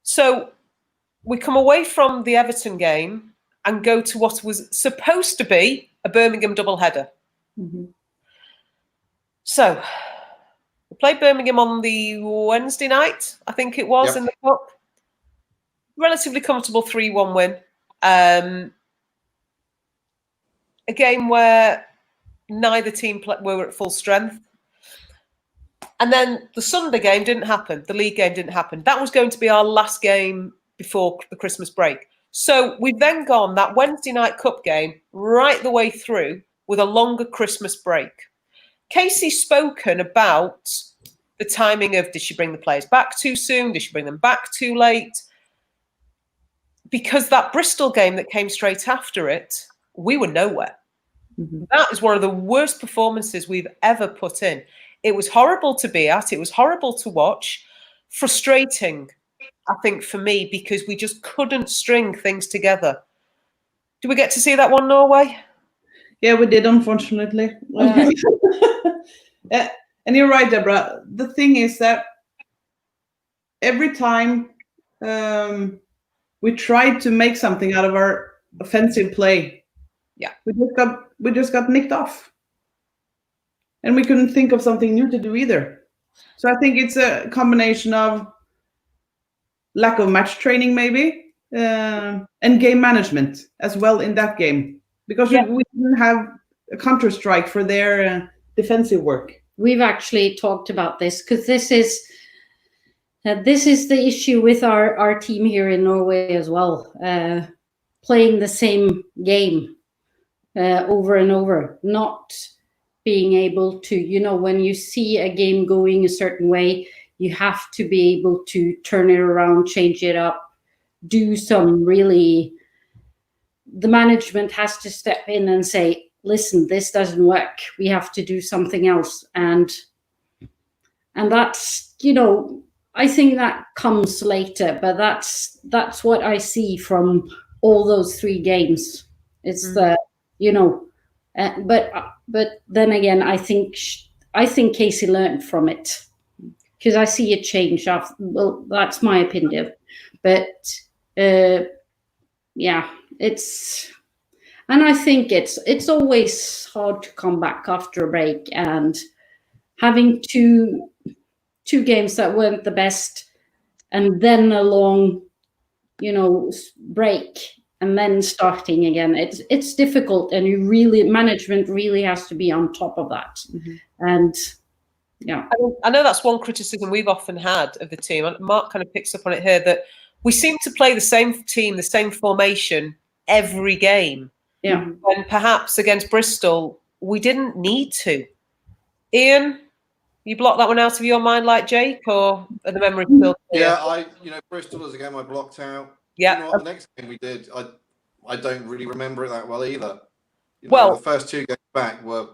So we come away from the Everton game and go to what was supposed to be a Birmingham doubleheader. So we played Birmingham on the Wednesday night, I think it was, in the cup. Relatively comfortable 3-1 win. A game where neither team were at full strength. And then the Sunday game didn't happen. The league game didn't happen. That was going to be our last game before the Christmas break. So we've then gone that Wednesday night cup game right the way through with a longer Christmas break. Casey's spoken about the timing of, did she bring the players back too soon? Did she bring them back too late? Because that Bristol game that came straight after it, we were nowhere. That is one of the worst performances we've ever put in. It was horrible to be at. It was horrible to watch. Frustrating, I think, for me, because we just couldn't string things together. Did we get to see that one, Norway? Yeah, we did, unfortunately. And you're right, Deborah. The thing is that every time we tried to make something out of our offensive play, we just got nicked off. And we couldn't think of something new to do either. So I think it's a combination of lack of match training, maybe, and game management as well in that game. Because we didn't have a counter-strike for their defensive work. We've actually talked about this, because this is the issue with our team here in Norway as well. Playing the same game over and over, not being able to, when you see a game going a certain way, you have to be able to turn it around, change it up, do some really, the management has to step in and say, listen, this doesn't work. We have to do something else. And that's, I think that comes later, but that's what I see from all those 3 games. It's But then again, I think Casey learned from it, because I see a change. Well, that's my opinion, but yeah, and I think it's always hard to come back after a break, and having two games that weren't the best, and then a long, break, and then starting again. It's difficult, and management really has to be on top of that. And yeah, I know that's one criticism we've often had of the team. And Mark kind of picks up on it here, that we seem to play the same team, the same formation every game. Yeah. When perhaps against Bristol, we didn't need to. Ian, you blocked that one out of your mind like Jake, or are the memories still clear? Yeah, Bristol is a game I blocked out. Yeah. You know what, the next game we did, I don't really remember it that well either. Well, the first 2 games back were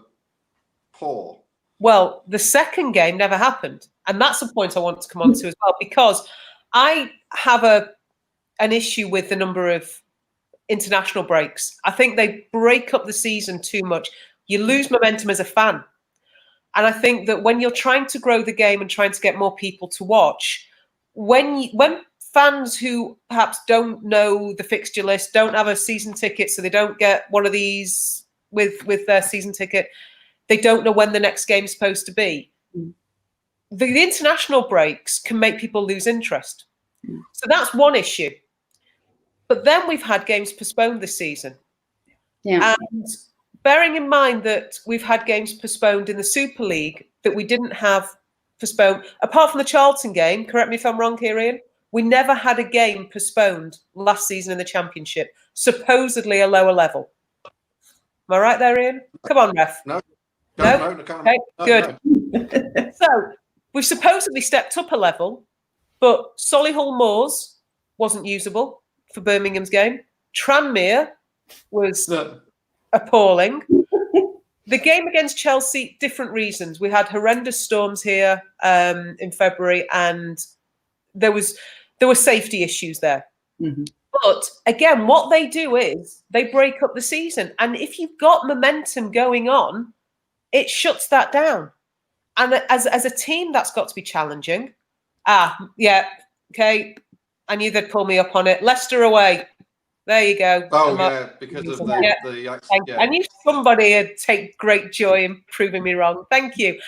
poor. Well, the second game never happened. And that's a point I want to come on to as well, because I have an issue with the number of international breaks. I think they break up the season too much. You lose momentum as a fan. And I think that when you're trying to grow the game and trying to get more people to watch, when fans who perhaps don't know the fixture list, don't have a season ticket, so they don't get one of these with their season ticket, they don't know when the next game is supposed to be. The international breaks can make people lose interest. So that's one issue. But then we've had games postponed this season. Yeah. And bearing in mind that we've had games postponed in the Super League that we didn't have postponed, apart from the Charlton game, correct me if I'm wrong here, Ian, we never had a game postponed last season in the Championship, supposedly a lower level. Am I right there, Ian? Come on, ref. No. Okay, good. No. So we've supposedly stepped up a level, but Solihull Moors wasn't usable for Birmingham's game. Tranmere was appalling. The game against Chelsea, different reasons. We had horrendous storms here in February, and there were safety issues there. But again, what they do is they break up the season, and if you've got momentum going on, it shuts that down. And as a team, that's got to be challenging. Yeah, okay. I knew they'd pull me up on it. Leicester away. There you go. Oh, yeah, because of the accident. I knew somebody would take great joy in proving me wrong. Thank you.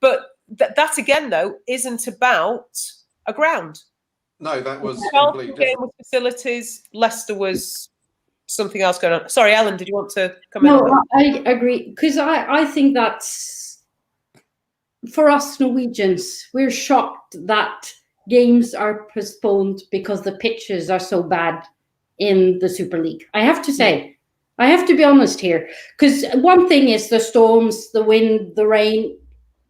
But that again, though, isn't about a ground. No, that was completely different. With facilities, Leicester was something else going on. Sorry, Ellen, did you want to come in? No, I agree, because I think that's, for us Norwegians, we're shocked that games are postponed because the pitches are so bad in the Super League. I have to say, I have to be honest here, because one thing is the storms, the wind, the rain,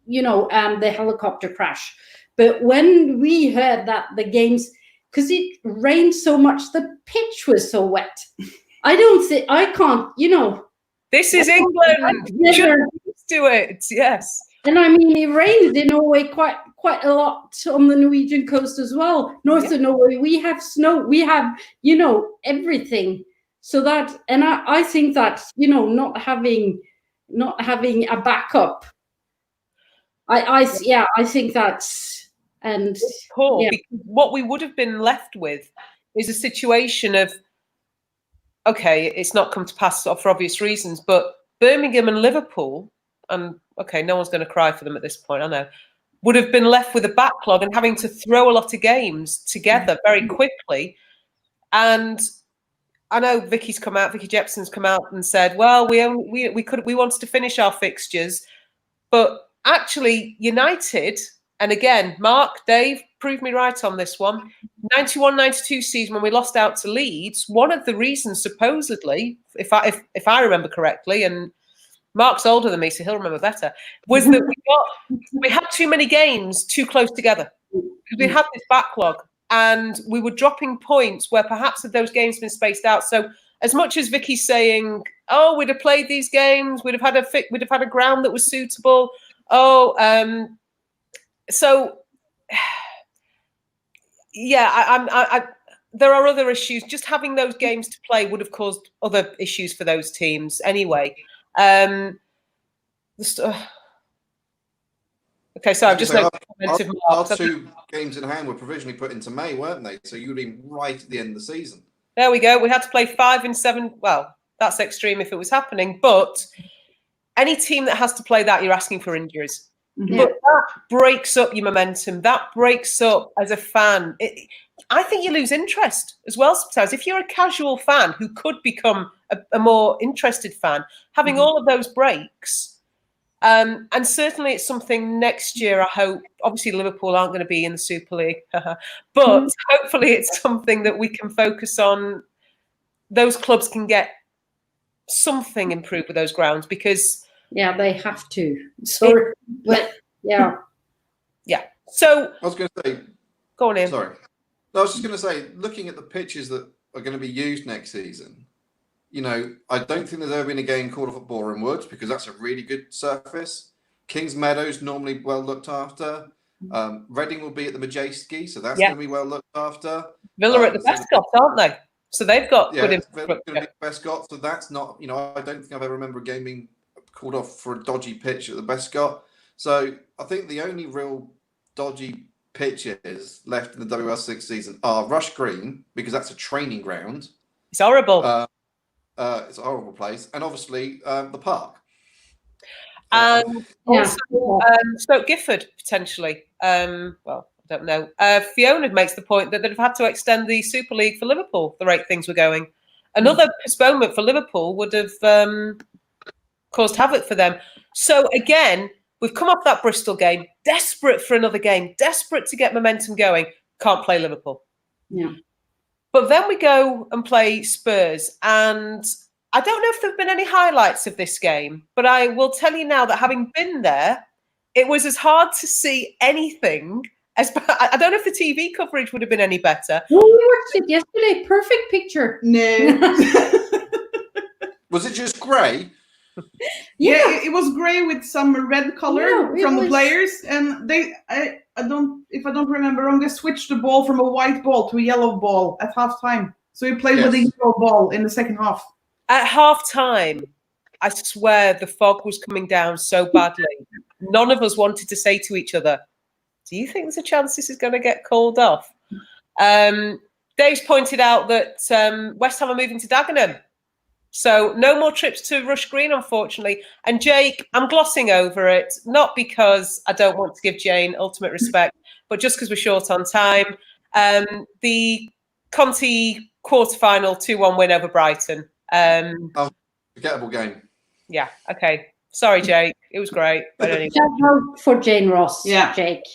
and the helicopter crash. But when we heard that the games, because it rained so much, the pitch was so wet. I can't, This is England. You're used to it, yes. And I mean, it rained in Norway quite a lot on the Norwegian coast as well. North of Norway, we have snow, we have, everything. So that, and I think that, not having a backup, I think that's, and Paul, what we would have been left with is a situation of, okay, it's not come to pass for obvious reasons, but Birmingham and Liverpool, and okay, no one's going to cry for them at this point, I know, would have been left with a backlog and having to throw a lot of games together very quickly. And I know Vicky Jepson's come out and said, well, we wanted to finish our fixtures, but actually United, and again, Mark, Dave, prove me right on this one. 91-92 season, when we lost out to Leeds, one of the reasons, supposedly, if I remember correctly, and Mark's older than me, so he'll remember better, was that we had too many games too close together. We had this backlog, and we were dropping points where perhaps if those games had been spaced out. So as much as Vicky's saying, "Oh, we'd have played these games, we'd have had a ground that was suitable." So, yeah, there are other issues. Just having those games to play would have caused other issues for those teams anyway. Okay, so I've just our 2 games in hand were provisionally put into May, weren't they? So you would have been right at the end of the season. There we go. We had to play 5 and 7. Well, that's extreme if it was happening, but any team that has to play that, you're asking for injuries. Mhm. But that breaks up your momentum. That breaks up as a fan. I think you lose interest as well sometimes. If you're a casual fan who could become a more interested fan, having all of those breaks, and certainly it's something next year, I hope. Obviously, Liverpool aren't going to be in the Super League, but hopefully it's something that we can focus on. Those clubs can get something improved with those grounds because... Yeah, they have to. Sorry, but yeah. So I was going to say... Go on, Ian. Sorry. No, I was just going to say, looking at the pitches that are going to be used next season, you know, I don't think there's ever been a game called off at Boreham Woods because that's a really good surface. Kings Meadows normally well looked after. Reading will be at the Majeski, so that's going to be well looked after. Villa at the Bescot, aren't they? So they've got good infrastructure. Going to be Bescot, so that's not, you know, I don't think I've ever remember a game being called off for a dodgy pitch at the Bescot. So I think the only real dodgy pitches left in the WL6 season are Rush Green, because that's a training ground. It's horrible. It's a horrible place. And obviously the park. And also Stoke Gifford, potentially. Well, I don't know. Fiona makes the point that they've had to extend the Super League for Liverpool, the rate things were going. Another postponement for Liverpool would have caused havoc for them. So again, we've come off that Bristol game, desperate for another game, desperate to get momentum going. Can't play Liverpool. Yeah. But then we go and play Spurs. And I don't know if there have been any highlights of this game, but I will tell you now that having been there, it was as hard to see anything as... I don't know if the TV coverage would have been any better. Well, we watched it yesterday. Perfect picture. No. Was it just grey? Yeah, it was grey with some red color from the was... players, and I don't, if I don't remember wrong, they switched the ball from a white ball to a yellow ball at half time. So we played with a yellow ball in the second half. At half time, I swear the fog was coming down so badly. None of us wanted to say to each other, do you think there's a chance this is going to get called off? Dave's pointed out that West Ham are moving to Dagenham. So no more trips to Rush Green, unfortunately. And Jake, I'm glossing over it, not because I don't want to give Jane ultimate respect, but just because we're short on time. The Conti quarterfinal 2-1 win over Brighton. Forgettable game. Yeah, okay. Sorry, Jake. It was great. But anyway. Shout out for Jane Ross, Jake.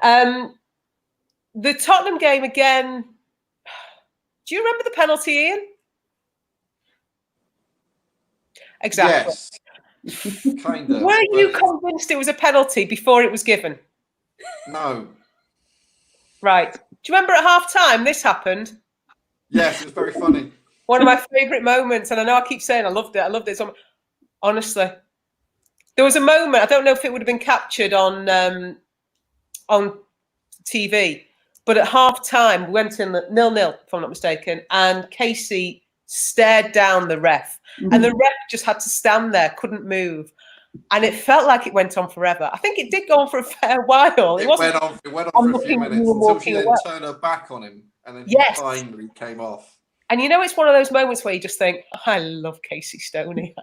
The Tottenham game again. Do you remember the penalty, Ian? Exactly. Yes. Kind of. Were you convinced it was a penalty before it was given? No. Right. Do you remember at half time this happened? Yes, it was very funny. One of my favourite moments, and I know I keep saying I loved it. So, honestly, there was a moment, I don't know if it would have been captured on TV, but at half time we went in 0-0, if I'm not mistaken, and Casey stared down the ref, and the ref just had to stand there, couldn't move, and it felt like it went on forever. I think it did go on for a fair while. It went on for a few minutes until she then turned her back on him, and then he finally came off. And you know, it's one of those moments where you just think, oh, I love Casey Stoney.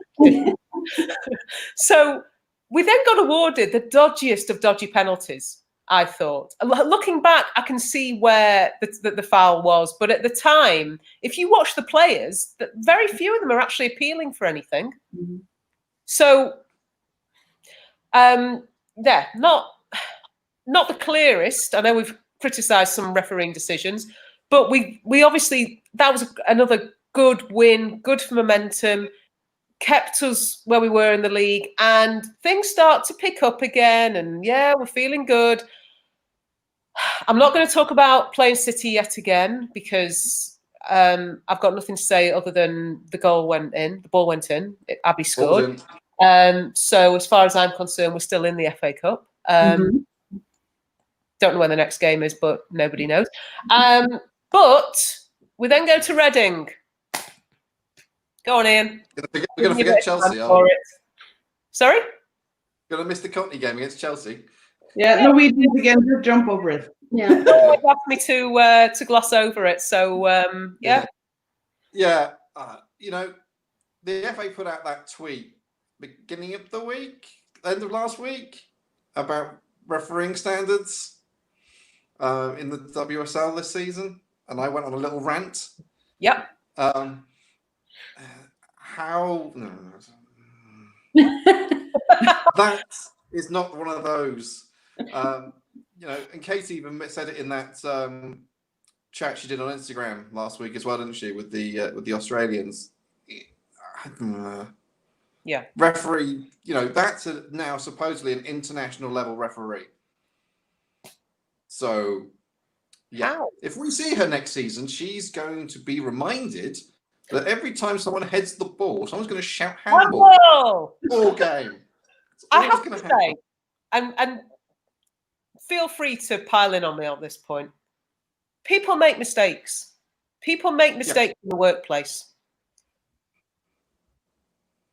So we then got awarded the dodgiest of dodgy penalties, I thought. Looking back, I can see where the foul was. But at the time, if you watch the players, very few of them are actually appealing for anything. Mm-hmm. So, not the clearest. I know we've criticised some refereeing decisions, but we obviously, that was another good win, good for momentum, kept us where we were in the league, and things start to pick up again, and we're feeling good. I'm not going to talk about playing City yet again because I've got nothing to say other than the ball went in, Abby scored. So as far as I'm concerned, we're still in the FA Cup. Don't know when the next game is, but nobody knows. But we then go to Reading. Go on, Ian. We're going to forget Chelsea, are we? Sorry? Going to miss the Cockney game against Chelsea. Yeah, no, we did again. Just jump over it. Yeah. You asked me to gloss over it. So, yeah. Yeah. The FA put out that tweet beginning of the week, end of last week, about refereeing standards in the WSL this season. And I went on a little rant. Yep. That is not one of those. And Katie even said it in that chat she did on Instagram last week as well, didn't she, with the Australians? Yeah. Referee, that's now supposedly an international level referee. So, yeah. How? If we see her next season, she's going to be reminded that every time someone heads the ball, someone's going to shout handball all game. I have to say, and feel free to pile in on me at this point. People make mistakes. People make mistakes in the workplace.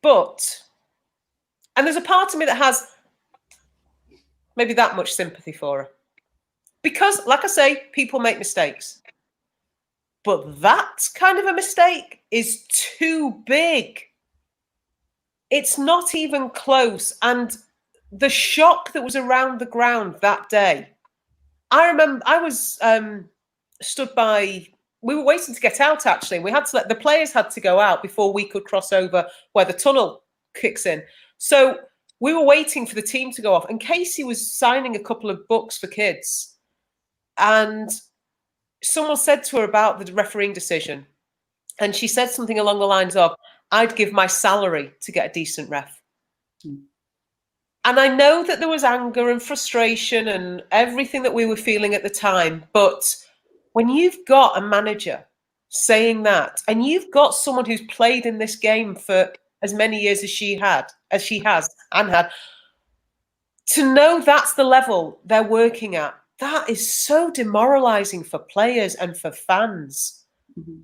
But, and there's a part of me that has maybe that much sympathy for her. Because, like I say, people make mistakes. But that kind of a mistake is too big. It's not even close. And the shock that was around the ground that day, I remember I was stood by, we were waiting to get out actually. We had to the players had to go out before we could cross over where the tunnel kicks in. So we were waiting for the team to go off. And Casey was signing a couple of books for kids. And someone said to her about the refereeing decision. And she said something along the lines of, I'd give my salary to get a decent ref. And I know that there was anger and frustration and everything that we were feeling at the time. But when you've got a manager saying that, and you've got someone who's played in this game for as many years as she has, to know that's the level they're working at, that is so demoralizing for players and for fans. Mm-hmm.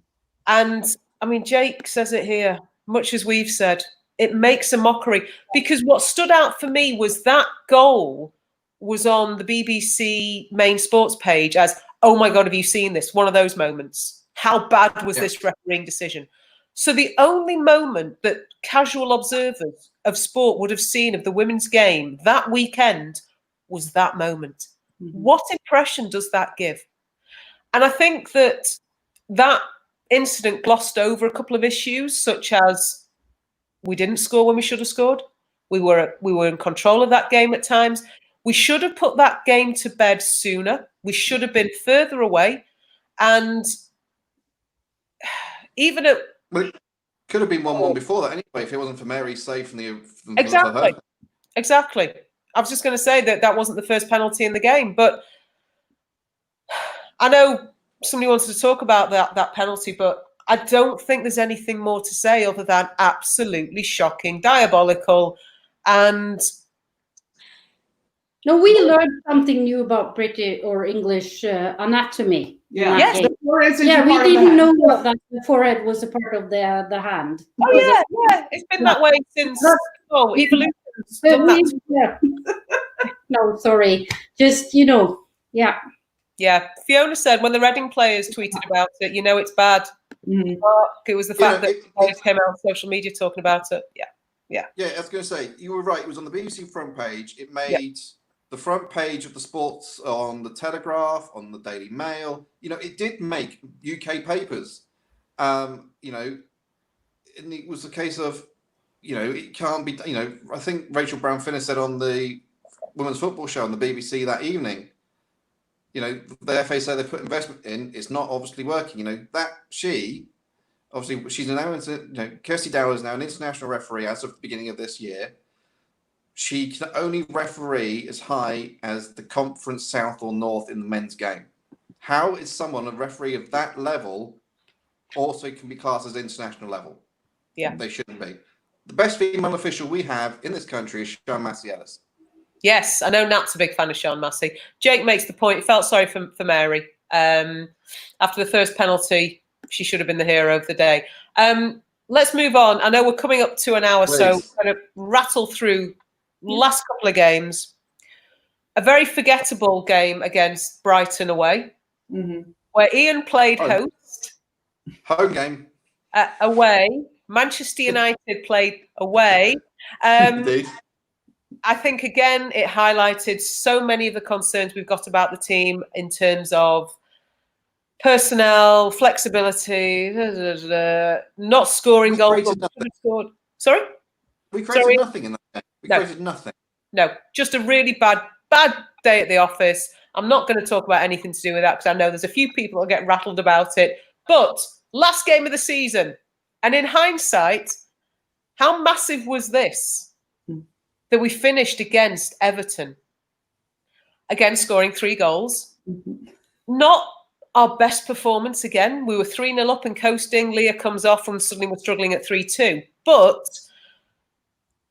And I mean, Jake says it here, much as we've said, it makes a mockery, because what stood out for me was that goal was on the BBC main sports page as, oh my God, have you seen this? One of those moments. How bad was this refereeing decision? So the only moment that casual observers of sport would have seen of the women's game that weekend was that moment. Mm-hmm. What impression does that give? And I think that incident glossed over a couple of issues, such as we didn't score when we should have scored. We were in control of that game at times. We should have put that game to bed sooner. We should have been further away. And even at... Well, it could have been 1-1 before that anyway, if it wasn't for Mary's save from Exactly. Exactly. I was just going to say that wasn't the first penalty in the game. But I know somebody wanted to talk about that penalty, but I don't think there's anything more to say other than absolutely shocking, diabolical, and... No, we learned something new about British or English anatomy. Yeah, yes. We didn't know that the forehead was a part of the hand. Oh yeah, it's been that way since evolution. No, sorry, just yeah. Yeah, Fiona said when the Reading players tweeted about it, it's bad. Mm. It was the fact that players came out on social media talking about it. Yeah, I was going to say, you were right. It was on the BBC front page. It made the front page of the sports on the Telegraph, on the Daily Mail. It did make UK papers. And it was a case of, it can't be, I think Rachel Brown-Finnis said on the Women's Football Show on the BBC that evening, the FA say they put investment in, it's not obviously working. She's now, Kirsty Dower is now an international referee as of the beginning of this year. She can only referee as high as the Conference South or North in the men's game. How is someone, a referee of that level, also can be classed as international level? Yeah. They shouldn't be. The best female official we have in this country is Sian Massey-Ellis. Yes, I know Nat's a big fan of Sian Massey. Jake makes the point, he felt sorry for Mary. After the first penalty, she should have been the hero of the day. Let's move on. I know we're coming up to an hour, Please. so we're going to rattle through last couple of games. A very forgettable game against Brighton away, where Ian played host. Home game. Away. Manchester United played away. Indeed. I think, again, it highlighted so many of the concerns we've got about the team in terms of personnel, flexibility, not scoring goals. Sorry? We created nothing in that game. We created nothing. No, just a really bad day at the office. I'm not going to talk about anything to do with that because I know there's a few people that get rattled about it. But last game of the season, and in hindsight, how massive was this that we finished against Everton? Again, scoring 3 goals. Not our best performance again. We were 3-0 up and coasting. Leah comes off and suddenly we're struggling at 3-2. But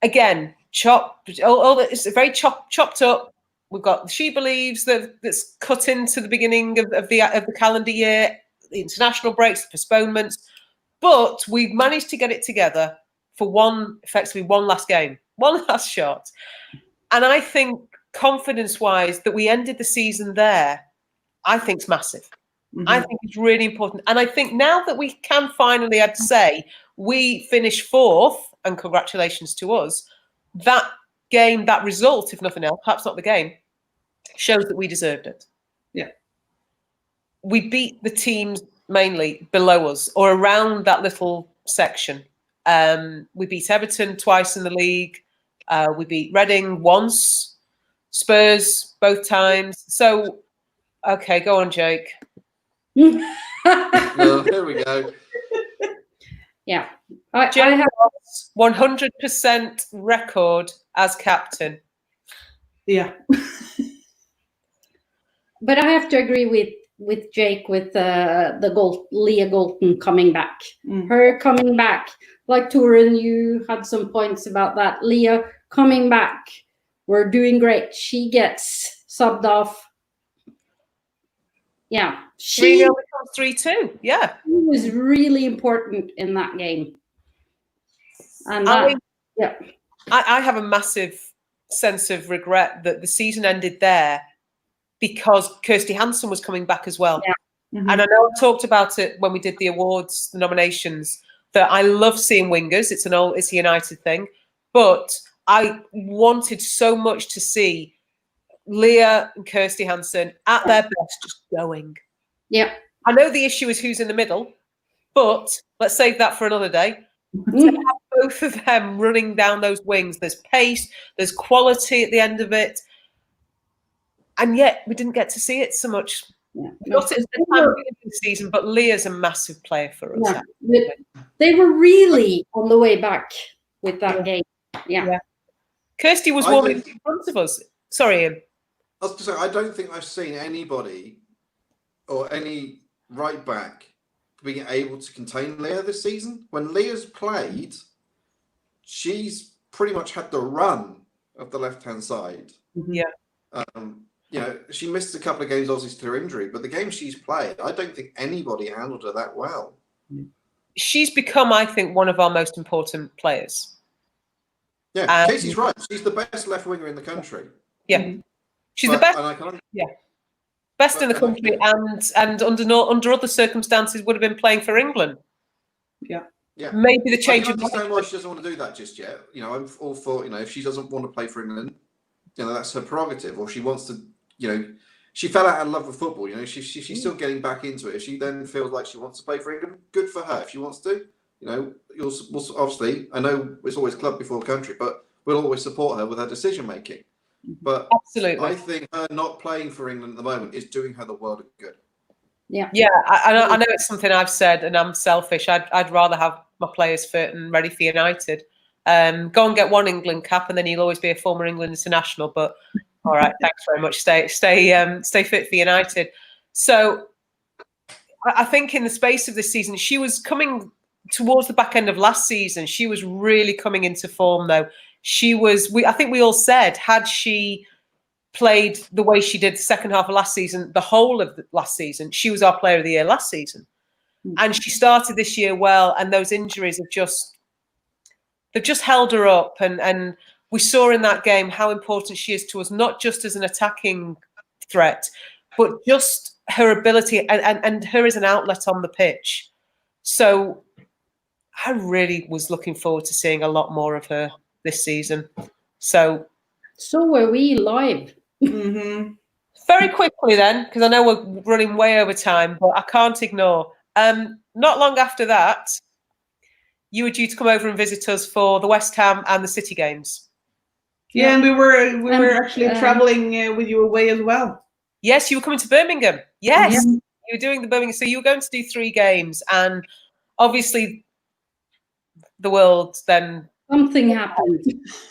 again, it's very chopped up. We've got She Believes that's cut into the beginning of the calendar year, the international breaks, the postponements. But we've managed to get it together for effectively one last game, one last shot. And I think confidence-wise that we ended the season there, I think is massive. I think it's really important. And I think now that we can finally, I'd say, we finished 4th, and congratulations to us, that game, that result, if nothing else, perhaps not the game, shows that we deserved it. Yeah. We beat the teams mainly below us or around that little section. We beat Everton twice in the league. We beat Reading once, Spurs both times. So, okay, go on, Jake. Well, here we go. Yeah. I have 100% record as captain. Yeah. But I have to agree with Jake with Leah Golton coming back. Her coming back, like Torun, you had some points about that. Leah coming back, we're doing great. She gets subbed off. Yeah, she 3-0 becomes 3-2. Yeah, she was really important in that game. And I have a massive sense of regret that the season ended there because Kirsty Hansen was coming back as well. Yeah. And I know I talked about it when we did the awards, the nominations, that I love seeing wingers. It's a United thing. But I wanted so much to see Leah and Kirsty Hansen at their best, just going. Yeah. I know the issue is who's in the middle, but let's save that for another day. To have both of them running down those wings, there's pace, there's quality at the end of it, and yet we didn't get to see it so much. Yeah. Not at the time of the season, but Leah's a massive player for us. Yeah. They were really on the way back with that game. Yeah. Kirsty was warming in front of us. Sorry, Ian. I was going to say, I don't think I've seen anybody or any right back being able to contain Leah this season. When Leah's played, she's pretty much had the run of the left-hand side. Yeah. She missed a couple of games obviously to her injury, but the game she's played, I don't think anybody handled her that well. She's become, I think, one of our most important players. Yeah, Casey's right. She's the best left winger in the country. Yeah. She's the best. Best in the country, and under other circumstances would have been playing for England. Yeah. Maybe the change. I understand why she doesn't want to do that just yet. I'm all for if she doesn't want to play for England, that's her prerogative. Or she wants to, she fell out of love with football. She's still getting back into it. If she then feels like she wants to play for England, good for her. If she wants to, obviously, I know it's always club before country, but we'll always support her with her decision making. But absolutely, I think her not playing for England at the moment is doing her the world of good. Yeah. I know it's something I've said, and I'm selfish. I'd rather have my players fit and ready for United. Go and get one England cap, and then you'll always be a former England international. But all right, thanks very much. Stay fit for United. So I think in the space of this season, she was coming towards the back end of last season. She was really coming into form, though. She was. I think we all said, had she played the way she did the second half of last season, the whole of the last season. She was our player of the year last season. And she started this year well, and those injuries they've just held her up. And we saw in that game how important she is to us, not just as an attacking threat, but just her ability and her as an outlet on the pitch. So I really was looking forward to seeing a lot more of her this season. So were we live. Very quickly then, because I know we're running way over time, but I can't ignore. Not long after that, you were due to come over and visit us for the West Ham and the City games. Yeah, and we were actually traveling with you away as well. Yes, you were coming to Birmingham. Yes, you were doing the Birmingham. So you were going to do 3 games, and obviously the world then something happened.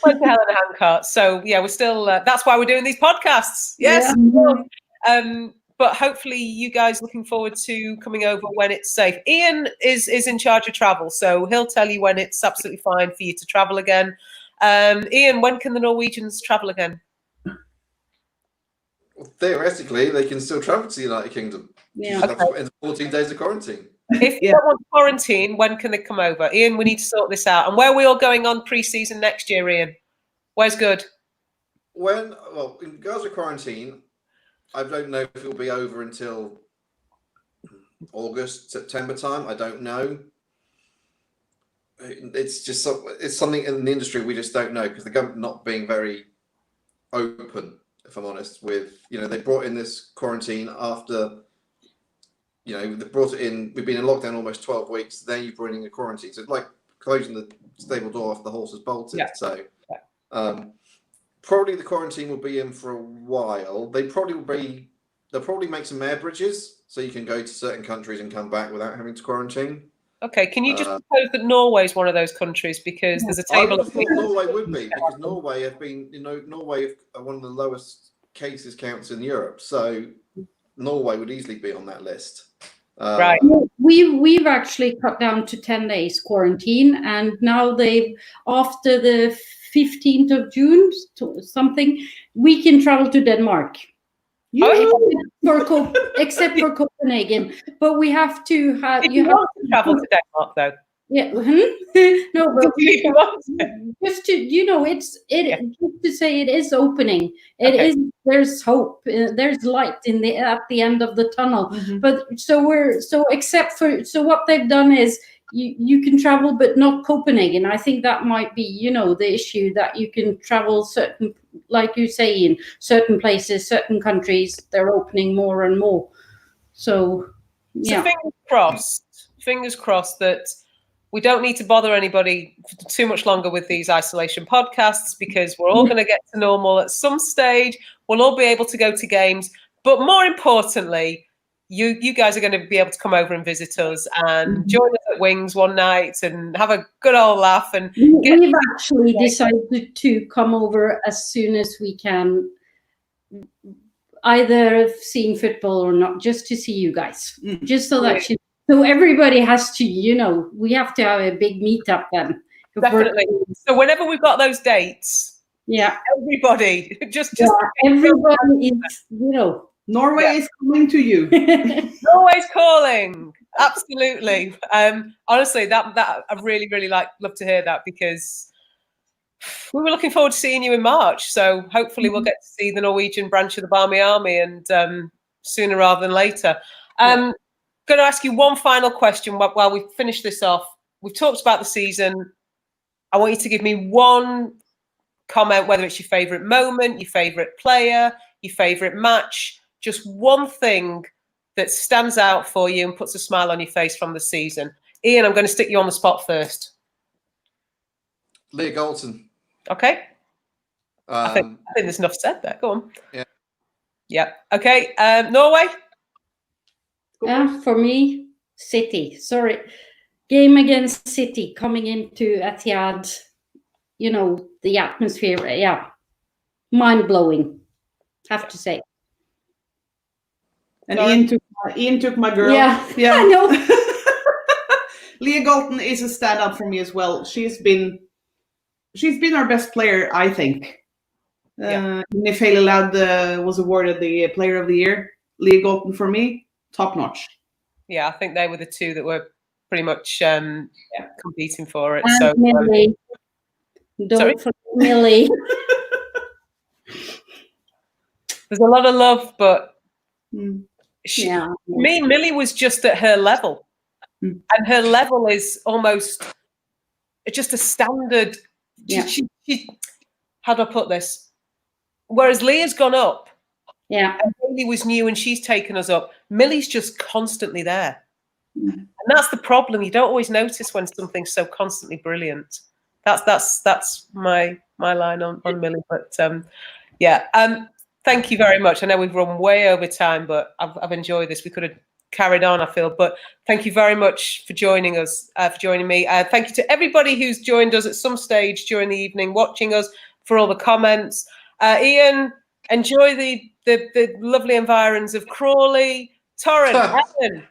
Went to hell in a handcart. So yeah, we're still. That's why we're doing these podcasts. Yes. Yeah. But hopefully, you guys looking forward to coming over when it's safe. Ian is in charge of travel, so he'll tell you when it's absolutely fine for you to travel again. Ian, when can the Norwegians travel again? Well, theoretically, they can still travel to the United Kingdom. Yeah. Okay. In 14 days of quarantine. If you don't want to quarantine, when can they come over? Ian, we need to sort this out. And where are we all going on pre-season next year, Ian? Where's good? In regards to quarantine, I don't know if it'll be over until August, September time. I don't know. It's something in the industry we just don't know, because the government not being very open, if I'm honest, with, they brought in this quarantine after, they brought it in. We've been in lockdown almost 12 weeks. Then you bring in a quarantine. So it's like closing the stable door after the horse has bolted. Yeah. So probably the quarantine will be in for a while. They'll probably make some air bridges so you can go to certain countries and come back without having to quarantine. Okay, can you just propose that Norway is one of those countries, because there's a table of things. Norway would be, because Norway have been, Norway are one of the lowest cases counts in Europe, so Norway would easily be on that list. Right. We've actually cut down to 10 days quarantine, and now after the 15th of June, something, we can travel to Denmark. Except for Copenhagen, but we have to have. You have to travel to Denmark, though. Yeah, no, but just to just to say it is opening. It is. There's hope. There's light at the end of the tunnel. Mm-hmm. But what they've done is you can travel, but not Copenhagen. I think that might be the issue, that you can travel certain, like you say, in certain places, certain countries. They're opening more and more. So fingers crossed that we don't need to bother anybody too much longer with these isolation podcasts, because we're all going to get to normal at some stage. We'll all be able to go to games, but more importantly, you guys are going to be able to come over and visit us and join us at Wings one night and have a good old laugh. And we've actually decided to come over as soon as we can, either seeing football or not, just to see you guys, just so that so everybody has to, we have to have a big meetup then. Definitely. So whenever we've got those dates, everybody everybody is, Norway is coming to you. Norway's calling. Absolutely. Honestly, that I really, really love to hear that, because we were looking forward to seeing you in March. So hopefully we'll get to see the Norwegian branch of the Barmy Army, and sooner rather than later. Going to ask you one final question while we finish this off. We've talked about the season. I want you to give me one comment, whether it's your favourite moment, your favourite player, your favourite match, just one thing that stands out for you and puts a smile on your face from the season. Ian, I'm going to stick you on the spot first. Leah Galton. Okay. I think there's enough said there. Go on. Yeah. Yeah. Okay. Norway? For me, City. Sorry. Game against City, coming into Etihad, the atmosphere. Yeah. Mind-blowing, have to say. And Ian took my girl. Yeah. I know. Leah Galton is a standout for me as well. She's been our best player, I think. Nifeli Ladd was awarded the Player of the Year. Leah Golden for me, top notch. Yeah, I think they were the two that were pretty much competing for it. And so Millie. Don't forget Millie. There's a lot of love, but Millie was just at her level. And her level is almost just a standard. She, how do I put this? Whereas Leah's gone up. Yeah. And Millie was new and she's taken us up. Millie's just constantly there. And that's the problem. You don't always notice when something's so constantly brilliant. That's my line on Millie. But thank you very much. I know we've run way over time, but I've enjoyed this. We could have carried on, I feel, but thank you very much for joining us, for joining me. Thank you to everybody who's joined us at some stage during the evening, watching us, for all the comments. Ian, enjoy the lovely environs of Crawley. Torrent, Ellen,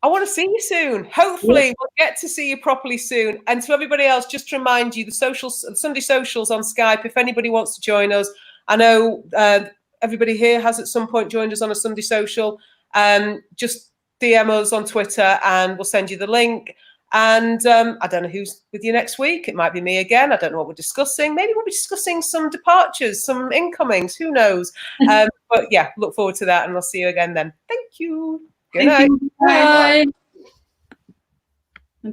I want to see you soon. Hopefully we'll get to see you properly soon. And to everybody else, just to remind you, the Sunday socials on Skype, if anybody wants to join us. I know everybody here has at some point joined us on a Sunday social. Just DM us on Twitter and we'll send you the link. And I don't know who's with you next week. It might be me again. I don't know what we're discussing. Maybe we'll be discussing some departures, some incomings. Who knows? But yeah, look forward to that and I'll see you again then. Thank you. Good night. Bye. Bye.